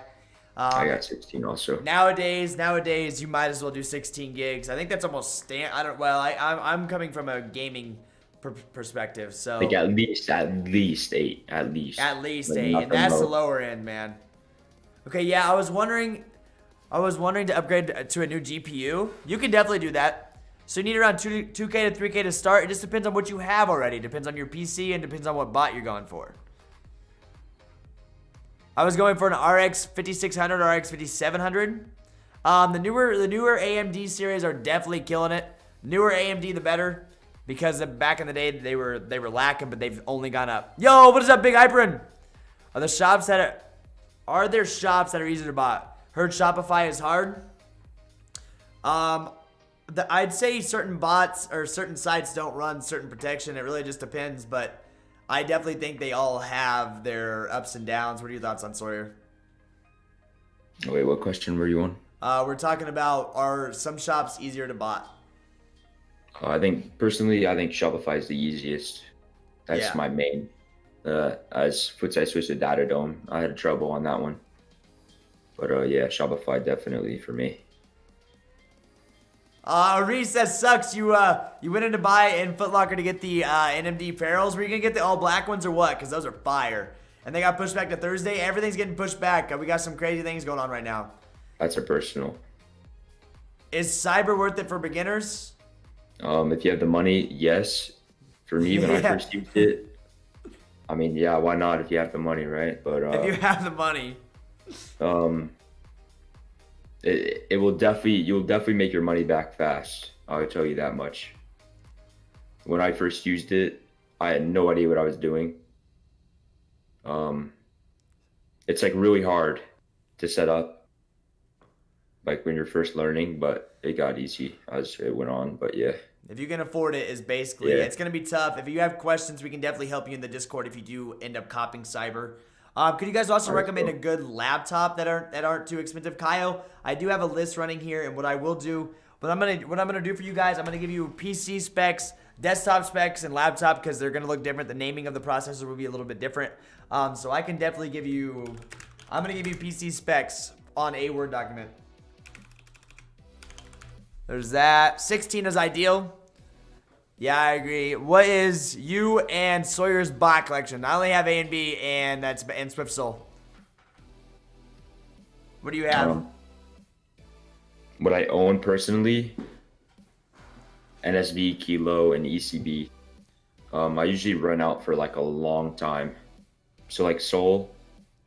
I got 16 also. Nowadays, you might as well do 16 gigs. I think that's almost I'm coming from a gaming perspective, so like at least 8, at least. At least 8, and that's the lower end, man. Okay, yeah, I was wondering to upgrade to a new GPU. You can definitely do that. So you need around 2K to 3K to start. It just depends on what you have already. Depends on your PC and depends on what bot you're going for. I was going for an RX 5600, RX 5700. The newer AMD series are definitely killing it. Newer AMD the better, because back in the day they were lacking, but they've only gone up. Yo, what is up, Big Hyperin? Are there shops that are easy to buy? Heard Shopify is hard. I'd say certain bots or certain sites don't run certain protection. It really just depends, but I definitely think they all have their ups and downs. What are your thoughts on Sawyer? Wait, what question were you on? We're talking about, are some shops easier to bot? Personally, I think Shopify is the easiest. That's my main. As I switched to Datadome, I had trouble on that one. But yeah, Shopify definitely for me. Reese says, sucks. You went in to buy in Foot Locker to get the NMD Ferals. Were you gonna get the all black ones or what? Because those are fire. And they got pushed back to Thursday. Everything's getting pushed back. We got some crazy things going on right now. That's a personal. Is cyber worth it for beginners? If you have the money, yes. For me, when I first used it, I mean, yeah, why not if you have the money, right? But if you have the money. it will definitely, you'll definitely make your money back fast. I'll tell you that much. When I first used it, I had no idea what I was doing. Um, it's like really hard to set up, like when you're first learning, but it got easy as it went on. But yeah, If you can afford it, is basically yeah. it's gonna be tough. If you have questions, we can definitely help you in the Discord if you do end up copying cyber. Could you guys also All right, recommend a so good laptop that aren't too expensive? Kyle, I do have a list running here, and what I will do, what I'm gonna do for you guys, I'm gonna give you PC specs, desktop specs, and laptop because they're gonna look different. The naming of the processor will be a little bit different. So I can definitely give you, I'm gonna give you PC specs on a Word document. There's that. 16 is ideal. Yeah, I agree. What is you and Sawyer's bot collection? I only have A and B, and that's and Swift Soul. What do you have? what I own personally, NSV, Kilo, and ECB. I usually run out for like a long time. So like Soul,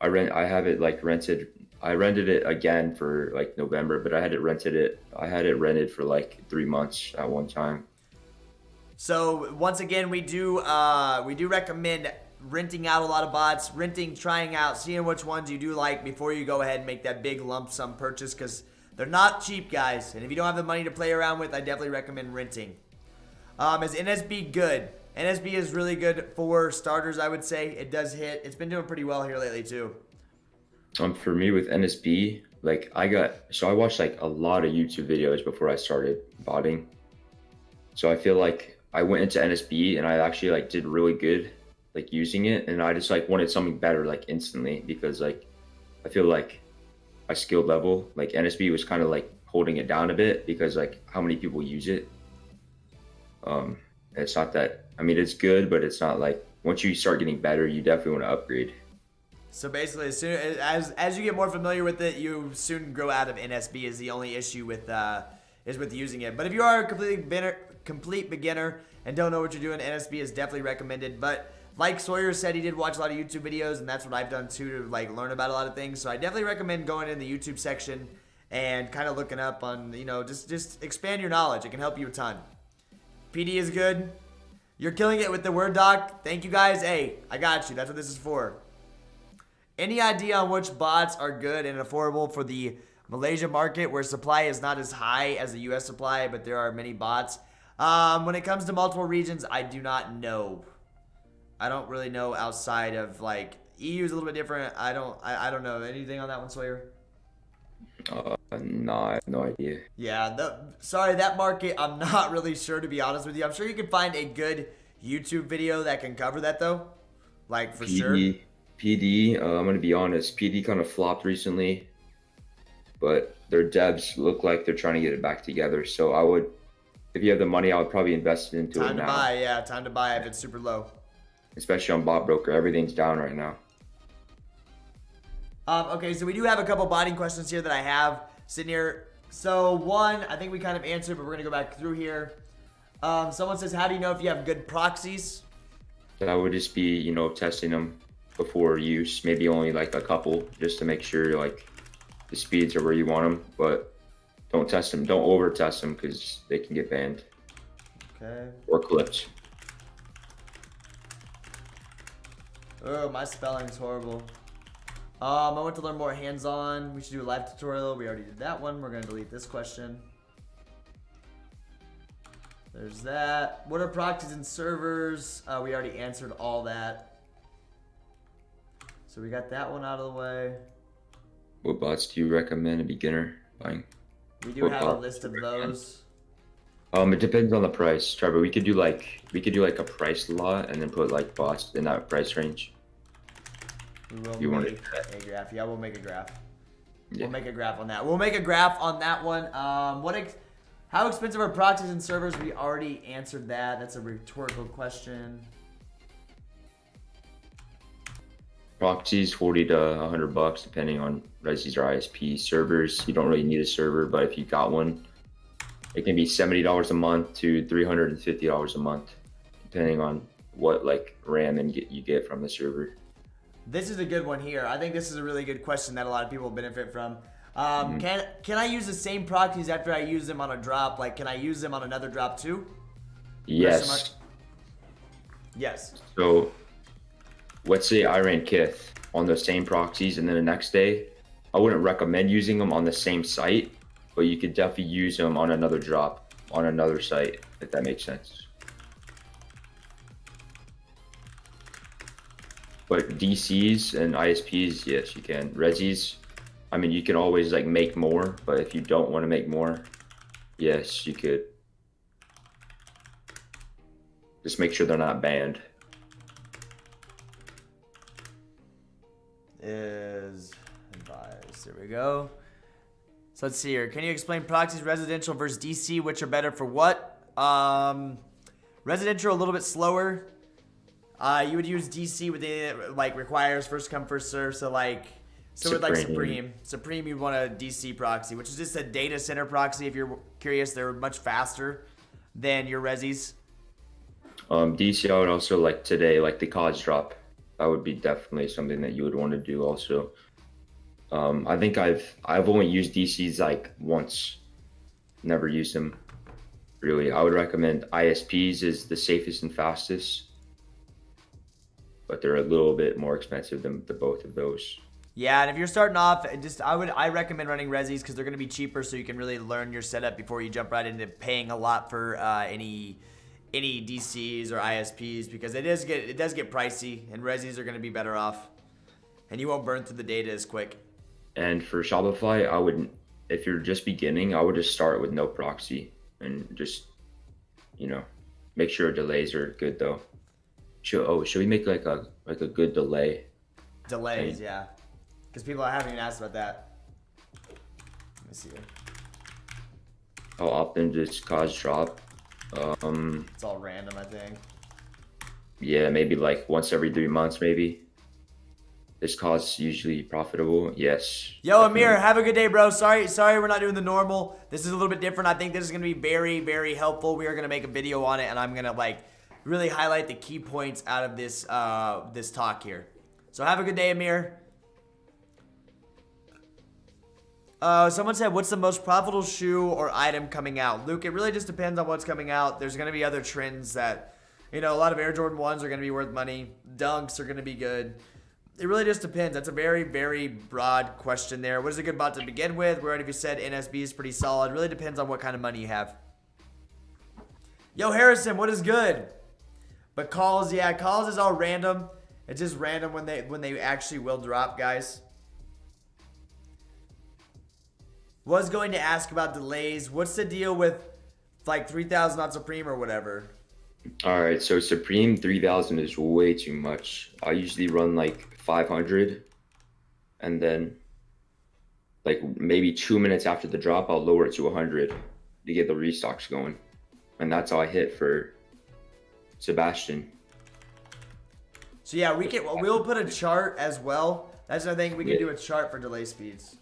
I have it like rented. I rented it again for like November, but I had it rented for like 3 months at one time. So once again, we do recommend renting out a lot of bots, trying out, seeing which ones you do like before you go ahead and make that big lump sum purchase because they're not cheap, guys. And if you don't have the money to play around with, I definitely recommend renting. Is NSB good? NSB is really good for starters, I would say. It does hit. It's been doing pretty well here lately too. For me with NSB, like I watched like a lot of YouTube videos before I started botting. So I feel like I went into NSB and I actually like did really good like using it, and I just like wanted something better like instantly because like I feel like my skill level like NSB was kind of like holding it down a bit because like how many people use it. It's not that, I mean, it's good, but it's not like once you start getting better, you definitely want to upgrade. So basically, as you get more familiar with it, you soon grow out of NSB. Is the only issue with using it. But if you are a complete beginner and don't know what you're doing, NSB is definitely recommended. But like Sawyer said, he did watch a lot of YouTube videos, and that's what I've done too to like learn about a lot of things. So I definitely recommend going in the YouTube section and kind of looking up on, just expand your knowledge. It can help you a ton. PD is good. You're killing it with the Word doc. Thank you guys. Hey, I got you. That's what this is for. Any idea on which bots are good and affordable for the Malaysia market where supply is not as high as the US supply, but there are many bots? When it comes to multiple regions, I do not know. I don't really know outside of like EU is a little bit different. I don't know anything on that one, Sawyer. No, I have no idea. Yeah, sorry, that market, I'm not really sure, to be honest with you. I'm sure you can find a good YouTube video that can cover that though, like for sure. PD, I'm gonna be honest. PD kind of flopped recently, but their devs look like they're trying to get it back together. So I would, if you have the money, I would probably invest into it now. Time to buy, yeah, time to buy if it's super low. Especially on Bot Broker, everything's down right now. Okay, so we do have a couple botting questions here that I have sitting here. So one, I think we kind of answered, but we're gonna go back through here. Someone says, how do you know if you have good proxies? That would just be, testing them before use, maybe only like a couple, just to make sure like the speeds are where you want them. But don't test them, don't over test them because they can get banned. Okay. Or clipped. Oh, my spelling's horrible. I want to learn more hands-on. We should do a live tutorial. We already did that one. We're gonna delete this question. There's that. What are proxies and servers? We already answered all that. So we got that one out of the way. What bots do you recommend a beginner buying? We do have a list of those. It depends on the price, Trevor. We could do like a price lot and then put like bots in that price range. We will make a graph. Yeah, we'll make a graph. Yeah. We'll make a graph on that. We'll make a graph on that one. How expensive are proxies and servers? We already answered that. That's a rhetorical question. Proxies, 40 to 100 bucks, depending on Resi's or ISP. Servers, you don't really need a server, but if you got one, it can be $70 a month to $350 a month, depending on what like RAM and you get from the server. This is a good one here. I think this is a really good question that a lot of people benefit from. Can I use the same proxies after I use them on a drop? Like, can I use them on another drop too? Yes. Yes. So, let's say I ran Kith on the same proxies, and then the next day, I wouldn't recommend using them on the same site, but you could definitely use them on another drop on another site, if that makes sense. But DCs and ISPs, yes, you can. Resis, I mean, you can always like make more, but if you don't want to make more, yes, you could. Just make sure they're not banned. Is advised. There we go. So let's see here. Can you explain proxies residential versus DC, which are better for what? Residential a little bit slower. You would use DC with the like requires first come first serve. So with like Supreme, you'd want a DC proxy, which is just a data center proxy. If you're curious, they're much faster than your resis. DC, I would also like today, like the CODs drop. That would be definitely something that you would want to do also. I think I've only used DCs like once, never used them really. I would recommend ISPs is the safest and fastest, but they're a little bit more expensive than the both of those. Yeah, and if you're starting off, I recommend running resis because they're going to be cheaper, so you can really learn your setup before you jump right into paying a lot for any DCs or ISPs, because it does get pricey, and resis are going to be better off, and you won't burn through the data as quick. And for Shopify, I would, if you're just beginning, I would just start with no proxy and just, make sure delays are good though. Should we make like a good delay? Delays, yeah, because people haven't even asked about that. Let me see here. How often does CODs drop? It's all random, I think. Yeah, maybe like once every 3 months, maybe. This COD's usually profitable. Yes. Yo, definitely. Amir, have a good day, bro. Sorry, we're not doing the normal. This is a little bit different. I think this is gonna be very, very helpful. We are gonna make a video on it, and I'm gonna really highlight the key points out of this this talk here. So have a good day, Amir. Someone said, what's the most profitable shoe or item coming out? Luke, it really just depends on what's coming out. There's going to be other trends that, a lot of Air Jordan 1s are going to be worth money. Dunks are going to be good. It really just depends. That's a very, very broad question there. What is a good bot to begin with? We already said NSB is pretty solid. It really depends on what kind of money you have. Yo, Harrison, what is good? But calls is all random. It's just random when they actually will drop, guys. Was going to ask about delays. What's the deal with 3,000 on Supreme or whatever? All right, so Supreme 3,000 is way too much. I usually run 500, and then maybe 2 minutes after the drop, I'll lower it to 100 to get the restocks going, and that's how I hit for Sebastian. So yeah, we'll put a chart as well. That's the thing. We can do a chart for delay speeds.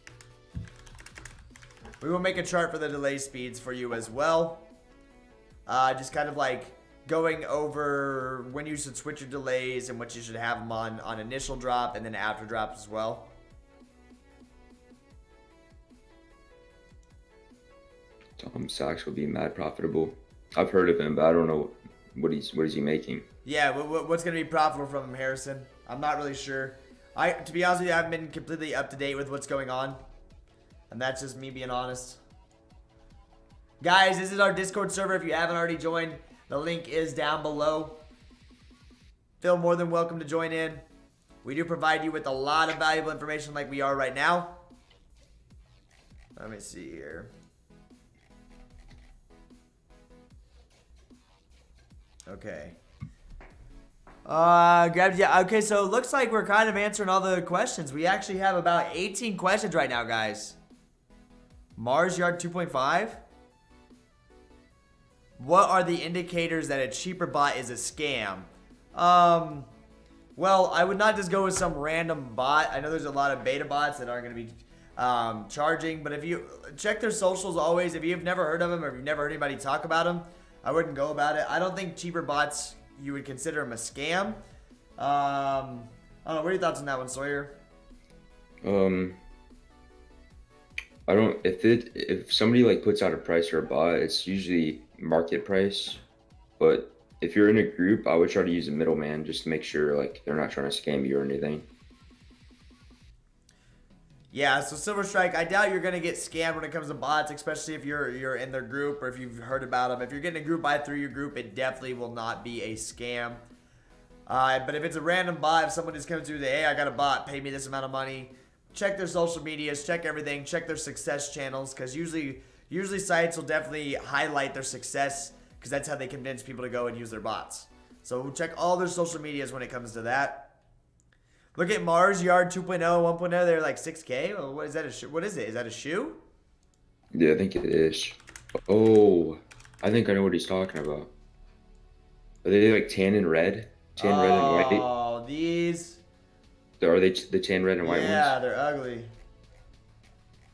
We will make a chart for the delay speeds for you as well. Just kind of going over when you should switch your delays and what you should have them on initial drop and then after drops as well. Tom Sachs will be mad profitable. I've heard of him, but I don't know what is he making. Yeah, what's going to be profitable from him, Harrison? I'm not really sure. To be honest with you, I haven't been completely up to date with what's going on. And that's just me being honest. Guys, this is our Discord server. If you haven't already joined, the link is down below. Feel more than welcome to join in. We do provide you with a lot of valuable information like we are right now. Let me see here. Okay. Okay, so it looks like we're kind of answering all the questions. We actually have about 18 questions right now, guys. Mars Yard 2.5. What are the indicators that a cheaper bot is a scam? Well, I would not just go with some random bot. I know there's a lot of beta bots that aren't going to be charging, but if you check their socials always, if you've never heard of them or if you've never heard anybody talk about them, I wouldn't go about it. I don't think cheaper bots, you would consider them a scam. I don't know. What are your thoughts on that one, Sawyer? I don't if somebody like puts out a price for a bot, it's usually market price. But if you're in a group, I would try to use a middleman just to make sure like they're not trying to scam you or anything. Yeah, so Silver Strike, I doubt you're gonna get scammed when it comes to bots, especially if you're in their group or if you've heard about them. If you're getting a group buy through your group, it definitely will not be a scam. But if it's a random bot, if someone just comes through, hey, I got a bot, pay me this amount of money, check their social medias, check everything, check their success channels, because usually sites will definitely highlight their success, because that's how they convince people to go and use their bots. So check all their social medias when it comes to that. Look at Mars Yard 2.0, 1.0. They're like 6K. Oh, what is that? What is it? Is that a shoe? Yeah, I think it is. Oh, I think I know what he's talking about. Are they like tan and red? Tan, red, and white? Oh, these. Are they the tan, red, and white ones? Yeah, they're ugly.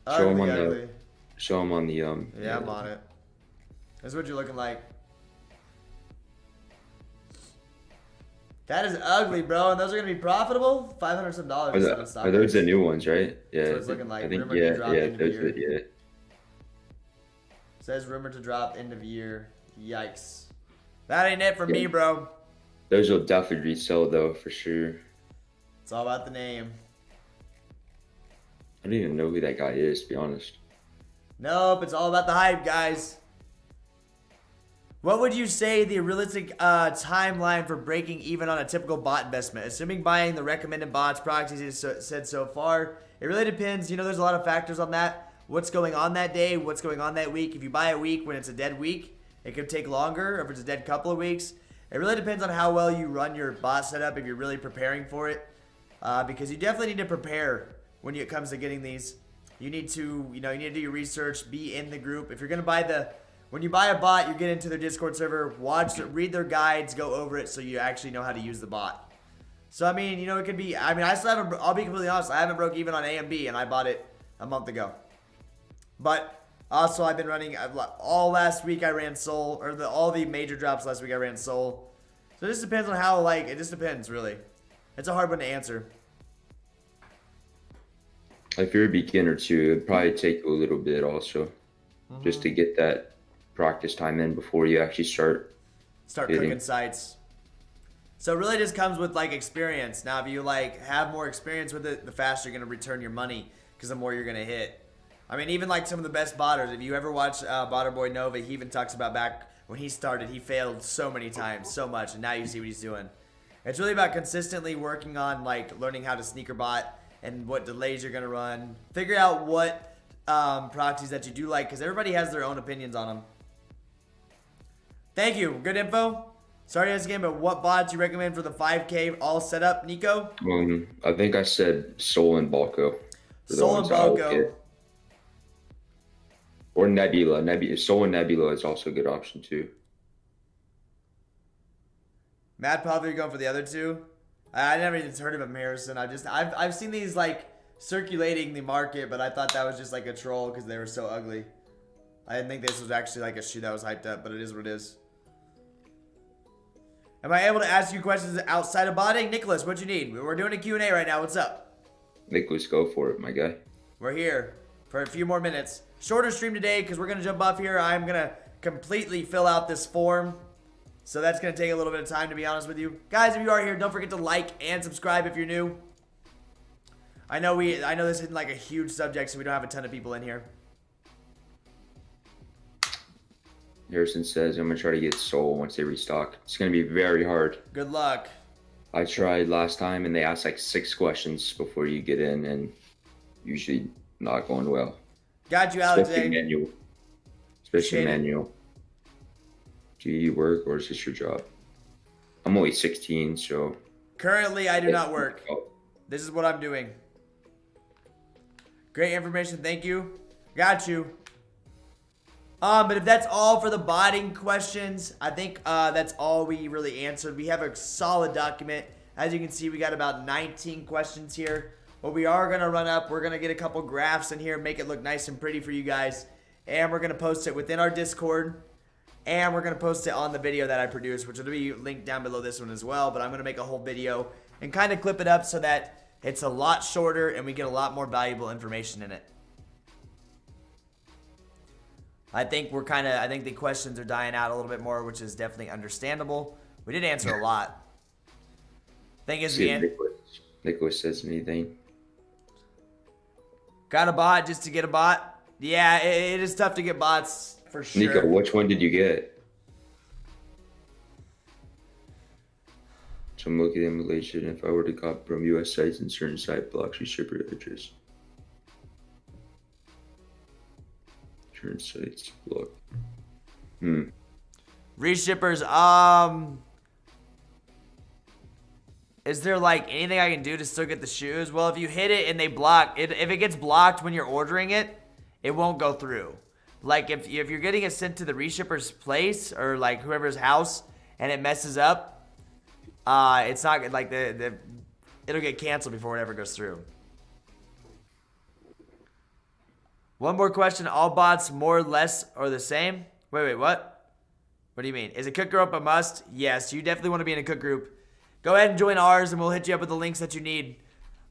Show them Ugly, on ugly. show them on the Yeah, I'm on it. This is what you're looking like. That is ugly, bro. And those are gonna be profitable. $500 some dollars. Are those the new ones, right? Yeah. So it's looking like I think rumored to drop end of those year. are, yeah. Says rumored to drop end of year. Yikes. That ain't it for me, bro. Those will definitely resell though, for sure. It's all about the name. I don't even know who that guy is, to be honest. Nope, it's all about the hype, guys. What would you say the realistic timeline for breaking even on a typical bot investment? Assuming buying the recommended bots, Proxies has said so far. It really depends. You know, there's a lot of factors on that. What's going on that day? What's going on that week? If you buy a week when it's a dead week, it could take longer. If it's a dead couple of weeks, it really depends on how well you run your bot setup, if you're really preparing for it. Because you definitely need to prepare when it comes to getting these. You need to, you need to do your research, be in the group. If you're going to buy when you buy a bot, you get into their Discord server, read their guides, go over it so you actually know how to use the bot. So, I mean, it could be, I still haven't, I'll be completely honest, I haven't broke even on AMB and I bought it a month ago. But also, I've been running, all last week I ran Soul, or all the major drops last week I ran Soul. So it just depends on how, it just depends, really. It's a hard one to answer. If you're a beginner too, it'd probably take you a little bit also, just to get that practice time in before you actually start cooking sites. So it really just comes with experience. Now, if you have more experience with it, the faster you're gonna return your money because the more you're gonna hit. I mean, even some of the best botters. If you ever watch Botter Boy Nova, he even talks about back when he started, he failed so many times, so much, and now you see what he's doing. It's really about consistently working on learning how to sneaker bot and what delays you're gonna run. Figure out what proxies that you do like, because everybody has their own opinions on them. Thank you. Good info. Sorry to ask again, but what bots you recommend for the 5K all set up, Nico? I think I said Soul and Balco. Soul and Balco. Or Nebula. Soul and Nebula is also a good option too. Matt, probably going for the other two. I never even heard of him, Harrison. I've seen these circulating the market, but I thought that was just a troll because they were so ugly. I didn't think this was actually a shoe that was hyped up, but it is what it is. Am I able to ask you questions outside of botting? Nicholas, what you need? We're doing a Q&A right now. What's up? Nicholas, go for it, my guy. We're here for a few more minutes. Shorter stream today because we're going to jump off here. I'm going to completely fill out this form. So that's going to take a little bit of time, to be honest with you. Guys, if you are here, don't forget to like and subscribe if you're new. I know this isn't a huge subject, so we don't have a ton of people in here. Harrison says, I'm going to try to get Soul once they restock. It's going to be very hard. Good luck. I tried last time, and they asked 6 questions before you get in, and usually not going well. Got you, Alex. Especially manual. Do you work, or is this your job? I'm only 16, so... Currently, I do not work. This is what I'm doing. Great information. Thank you. Got you. But if that's all for the botting questions, I think that's all we really answered. We have a solid document. As you can see, we got about 19 questions here. What we are going to run up, we're going to get a couple graphs in here, make it look nice and pretty for you guys. And we're going to post it within our Discord. And we're going to post it on the video that I produced, which will be linked down below this one as well. But I'm going to make a whole video and kind of clip it up so that it's a lot shorter and we get a lot more valuable information in it. I think I think the questions are dying out a little bit more, which is definitely understandable. We did answer a lot. Thing is, See if Nicholas says anything. got a bot just to get a bot. Yeah, it is tough to get bots for sure. Nico, which one did you get? So I'm looking at Malaysia, and if I were to copy from US sites and certain site blocks, shipper address. Certain sites block. Reshippers, is there like anything I can do to still get the shoes? Well, if you hit it and they block it, if it gets blocked when you're ordering it, it won't go through. Like if you're getting it sent to the reshipper's place or like whoever's house and it messes up, it's not like it'll get canceled before it ever goes through. One more question. All bots more or less are the same? Wait, what? What do you mean? Is a cook group a must? Yes, you definitely want to be in a cook group. Go ahead and join ours and we'll hit you up with the links that you need.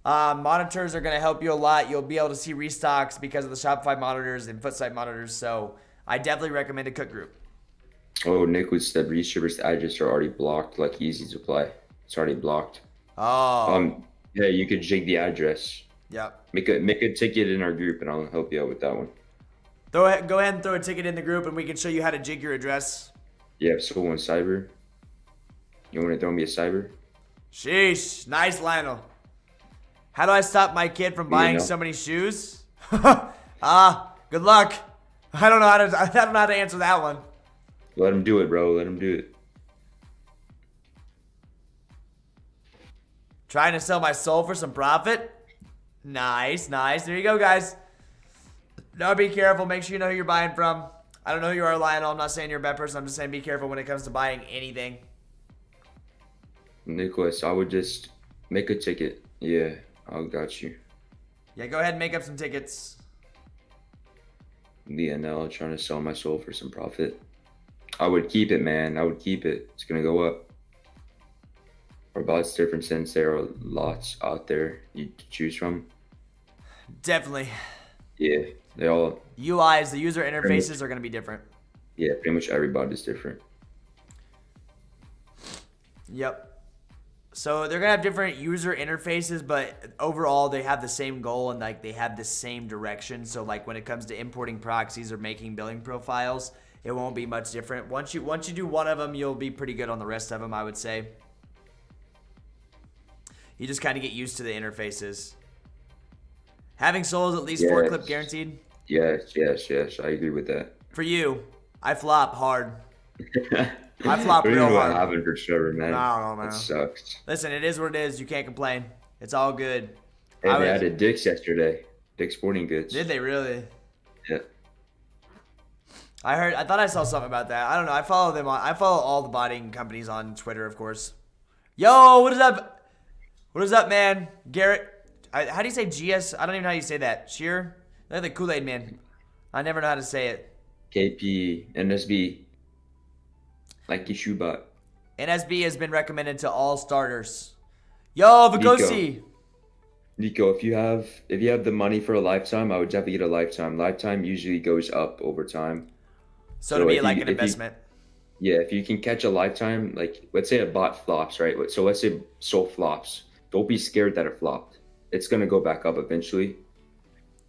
Monitors are going to help you a lot. You'll be able to see restocks because of the Shopify monitors and Footsite monitors. So I definitely recommend a cook group. Oh, Nicholas said reshippers address are already blocked, like easy to apply. It's already blocked. Oh. Yeah, you could jig the address. Yep. Make a ticket in our group, and I'll help you out with that one. Go ahead and throw a ticket in the group, and we can show you how to jig your address. Yeah, so one cyber. You want to throw me a cyber? Sheesh. Nice, Lionel. How do I stop my kid from buying so many shoes? Good luck. I don't know how to answer that one. Let him do it, bro. Let him do it. Trying to sell my soul for some profit? Nice. There you go, guys. Now be careful. Make sure you know who you're buying from. I don't know who you are, Lionel. I'm not saying you're a bad person. I'm just saying be careful when it comes to buying anything. Nicholas, I would just make a ticket. Yeah, I got you. Yeah, go ahead and make up some tickets. DNL trying to sell my soul for some profit. I would keep it, man. I would keep it. It's going to go up. Our bots different since there are lots out there you to choose from. Definitely. Yeah, they all... UIs, the user interfaces are going to be different. Yeah, pretty much every bot is different. Yep. So they're going to have different user interfaces, but overall they have the same goal and like they have the same direction. So like when it comes to importing proxies or making billing profiles, it won't be much different. Once you do one of them, you'll be pretty good on the rest of them, I would say. You just kind of get used to the interfaces. Having souls at least 4 clip guaranteed? Yes. I agree with that. For you, I flop hard. I flop real hard. What happened for Trevor, man? I don't know, man. That sucks. Listen, it is what it is. You can't complain. It's all good. Hey, they added Dick's yesterday. Dick's Sporting Goods. Did they really? Yeah. I thought I saw something about that. I don't know. I follow them I follow all the botting companies on Twitter, of course. Yo, what is up? What is up, man? Garrett. How do you say GS? I don't even know how you say that. Sheer? They're the Kool-Aid man. I never know how to say it. KP, NSB. Like Yeshubot. NSB has been recommended to all starters. Yo, Vicosi. Nico, if you have the money for a lifetime, I would definitely get a lifetime. Lifetime usually goes up over time. So it'll be like an investment. If you can catch a lifetime, like let's say a bot flops, right? So let's say Soul flops. Don't be scared that it flopped. It's gonna go back up eventually.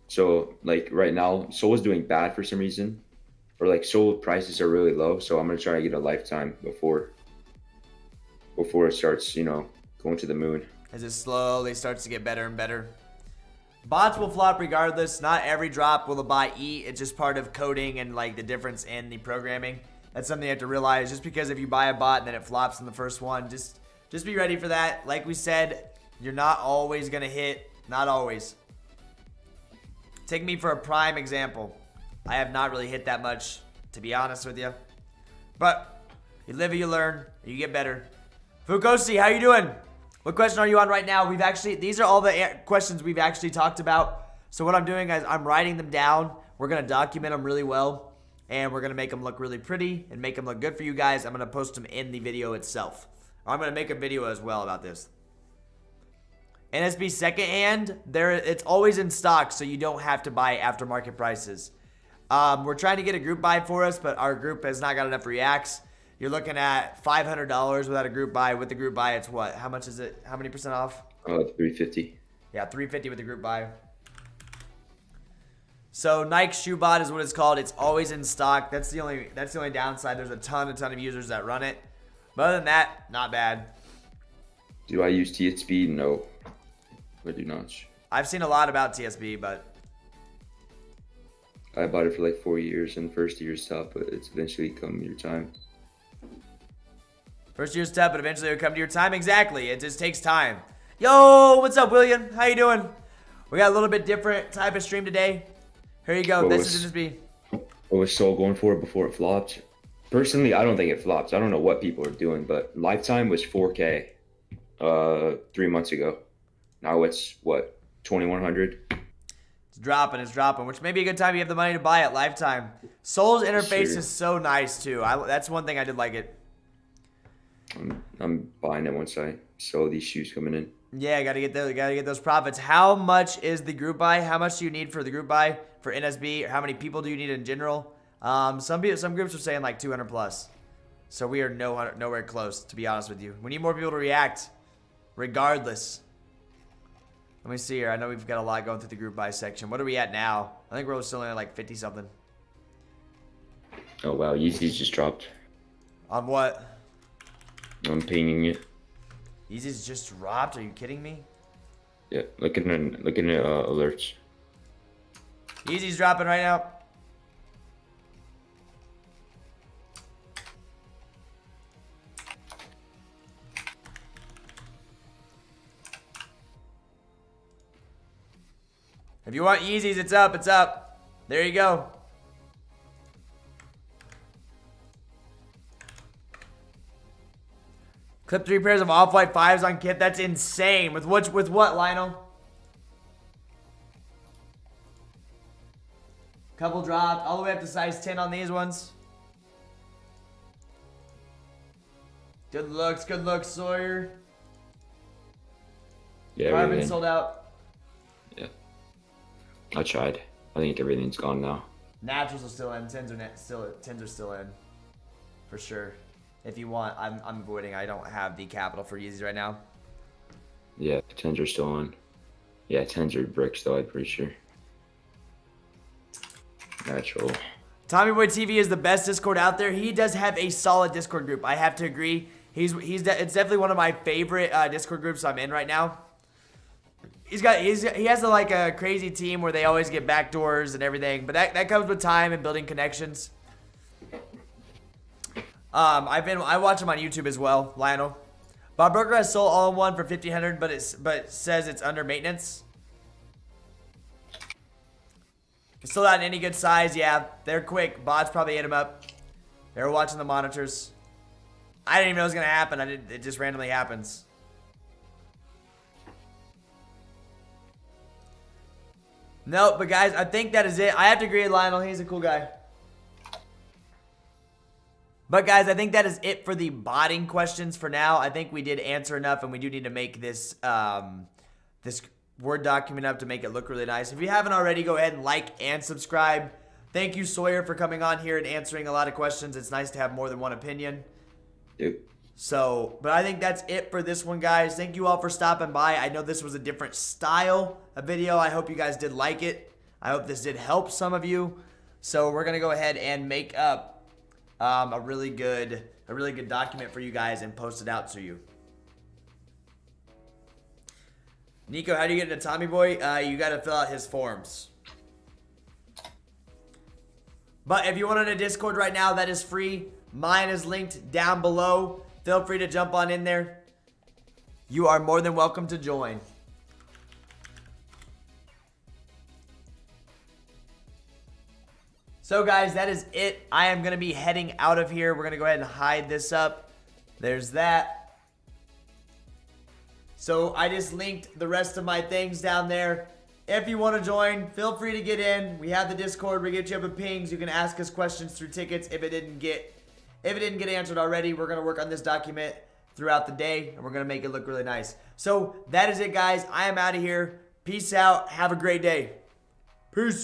So like right now, Soul is doing bad for some reason, or like Soul prices are really low. So I'm gonna try to get a lifetime before it starts, going to the moon. As it slowly starts to get better and better. Bots will flop regardless. Not every drop will a bot eat. It's just part of coding and like the difference in the programming. That's something you have to realize. Just because if you buy a bot and then it flops in the first one, just be ready for that. Like we said, you're not always going to hit. Not always. Take me for a prime example. I have not really hit that much, to be honest with you. But you live and you learn. You get better. Fukosi, how you doing? What question are you on right now? These are all the questions we've actually talked about. So what I'm doing is I'm writing them down. We're going to document them really well. And we're going to make them look really pretty and make them look good for you guys. I'm going to post them in the video itself. I'm going to make a video as well about this. NSB secondhand, it's always in stock, so you don't have to buy aftermarket prices. We're trying to get a group buy for us, but our group has not got enough reacts. You're looking at $500 without a group buy. With the group buy, it's what? How much is it? How many percent off? 350. Yeah, 350 with the group buy. So Nike Shoe Bot is what it's called. It's always in stock. That's the only downside. There's a ton of users that run it. But other than that, not bad. Do I use TSB? No, I do not. I've seen a lot about TSB, but I bought it for like 4 years, and first year's tough, but it's eventually come your time. First year's tough, but eventually it'll come to your time. Exactly. It just takes time. Yo, what's up, William? How you doing? We got a little bit different type of stream today. Here you go. This is just me. What was Soul going for before it flopped? Personally, I don't think it flops. I don't know what people are doing, but lifetime was 4K 3 months ago. Now it's what, 2100? It's dropping, which may be a good time you have the money to buy it. Lifetime. Soul's interface is so nice too. That's one thing I did like it. I'm buying it once I saw these shoes coming in. Yeah, gotta get those profits. How much is the group buy? How much do you need for the group buy for NSB? Or how many people do you need in general? Some groups are saying like 200 plus. So we are nowhere close, to be honest with you. We need more people to react, regardless. Let me see here. I know we've got a lot going through the group buy section. What are we at now? I think we're still at like 50 something. Oh wow, Yeezys just dropped. On what? I'm pinging it. Yeezys just dropped? Are you kidding me? Yeah, looking at alerts. Yeezys dropping right now. If you want Yeezys, it's up, it's up. There you go. Clip 3 pairs of off-white 5s on kit. That's insane. With what, Lionel? Couple dropped. All the way up to size 10 on these ones. Good looks, Sawyer. Yeah, Carbon everything. sold out. Yeah. I tried. I think everything's gone now. Naturals are still in. Tens are still in. For sure. If you want, I'm avoiding. I don't have the capital for Yeezys right now. Yeah, 10s are still on. Yeah, 10s are bricks though, I'm pretty sure. Natural. Tommy Boy TV is the best Discord out there. He does have a solid Discord group. I have to agree. It's definitely one of my favorite Discord groups I'm in right now. He has like a crazy team where they always get backdoors and everything, but that comes with time and building connections. I watch him on YouTube as well, Lionel. Bob Burger has sold all-in-one for $1,500, but it says it's under maintenance. Sold out in any good size, yeah. They're quick. Bots probably ate them up. They were watching the monitors. I didn't even know it was gonna happen. It just randomly happens. No, but guys, I think that is it. I have to agree with Lionel. He's a cool guy. But guys, I think that is it for the botting questions for now. I think we did answer enough, and we do need to make this this Word document up to make it look really nice. If you haven't already, go ahead and like and subscribe. Thank you, Sawyer, for coming on here and answering a lot of questions. It's nice to have more than one opinion. Yep. So, but I think that's it for this one, guys. Thank you all for stopping by. I know this was a different style of video. I hope you guys did like it. I hope this did help some of you. So we're gonna go ahead and make up a really good document for you guys and post it out to you. Nico, how do you get into Tommy Boy? You got to fill out his forms. But if you want on a Discord right now, that is free. Mine is linked down below. Feel free to jump on in there. You are more than welcome to join. So guys, that is it. I am going to be heading out of here. We're going to go ahead and hide this up. There's that. So I just linked the rest of my things down there. If you want to join, feel free to get in. We have the Discord. We get you up with pings. You can ask us questions through tickets if it didn't get answered already. We're going to work on this document throughout the day, and we're going to make it look really nice. So that is it, guys. I am out of here. Peace out. Have a great day. Peace.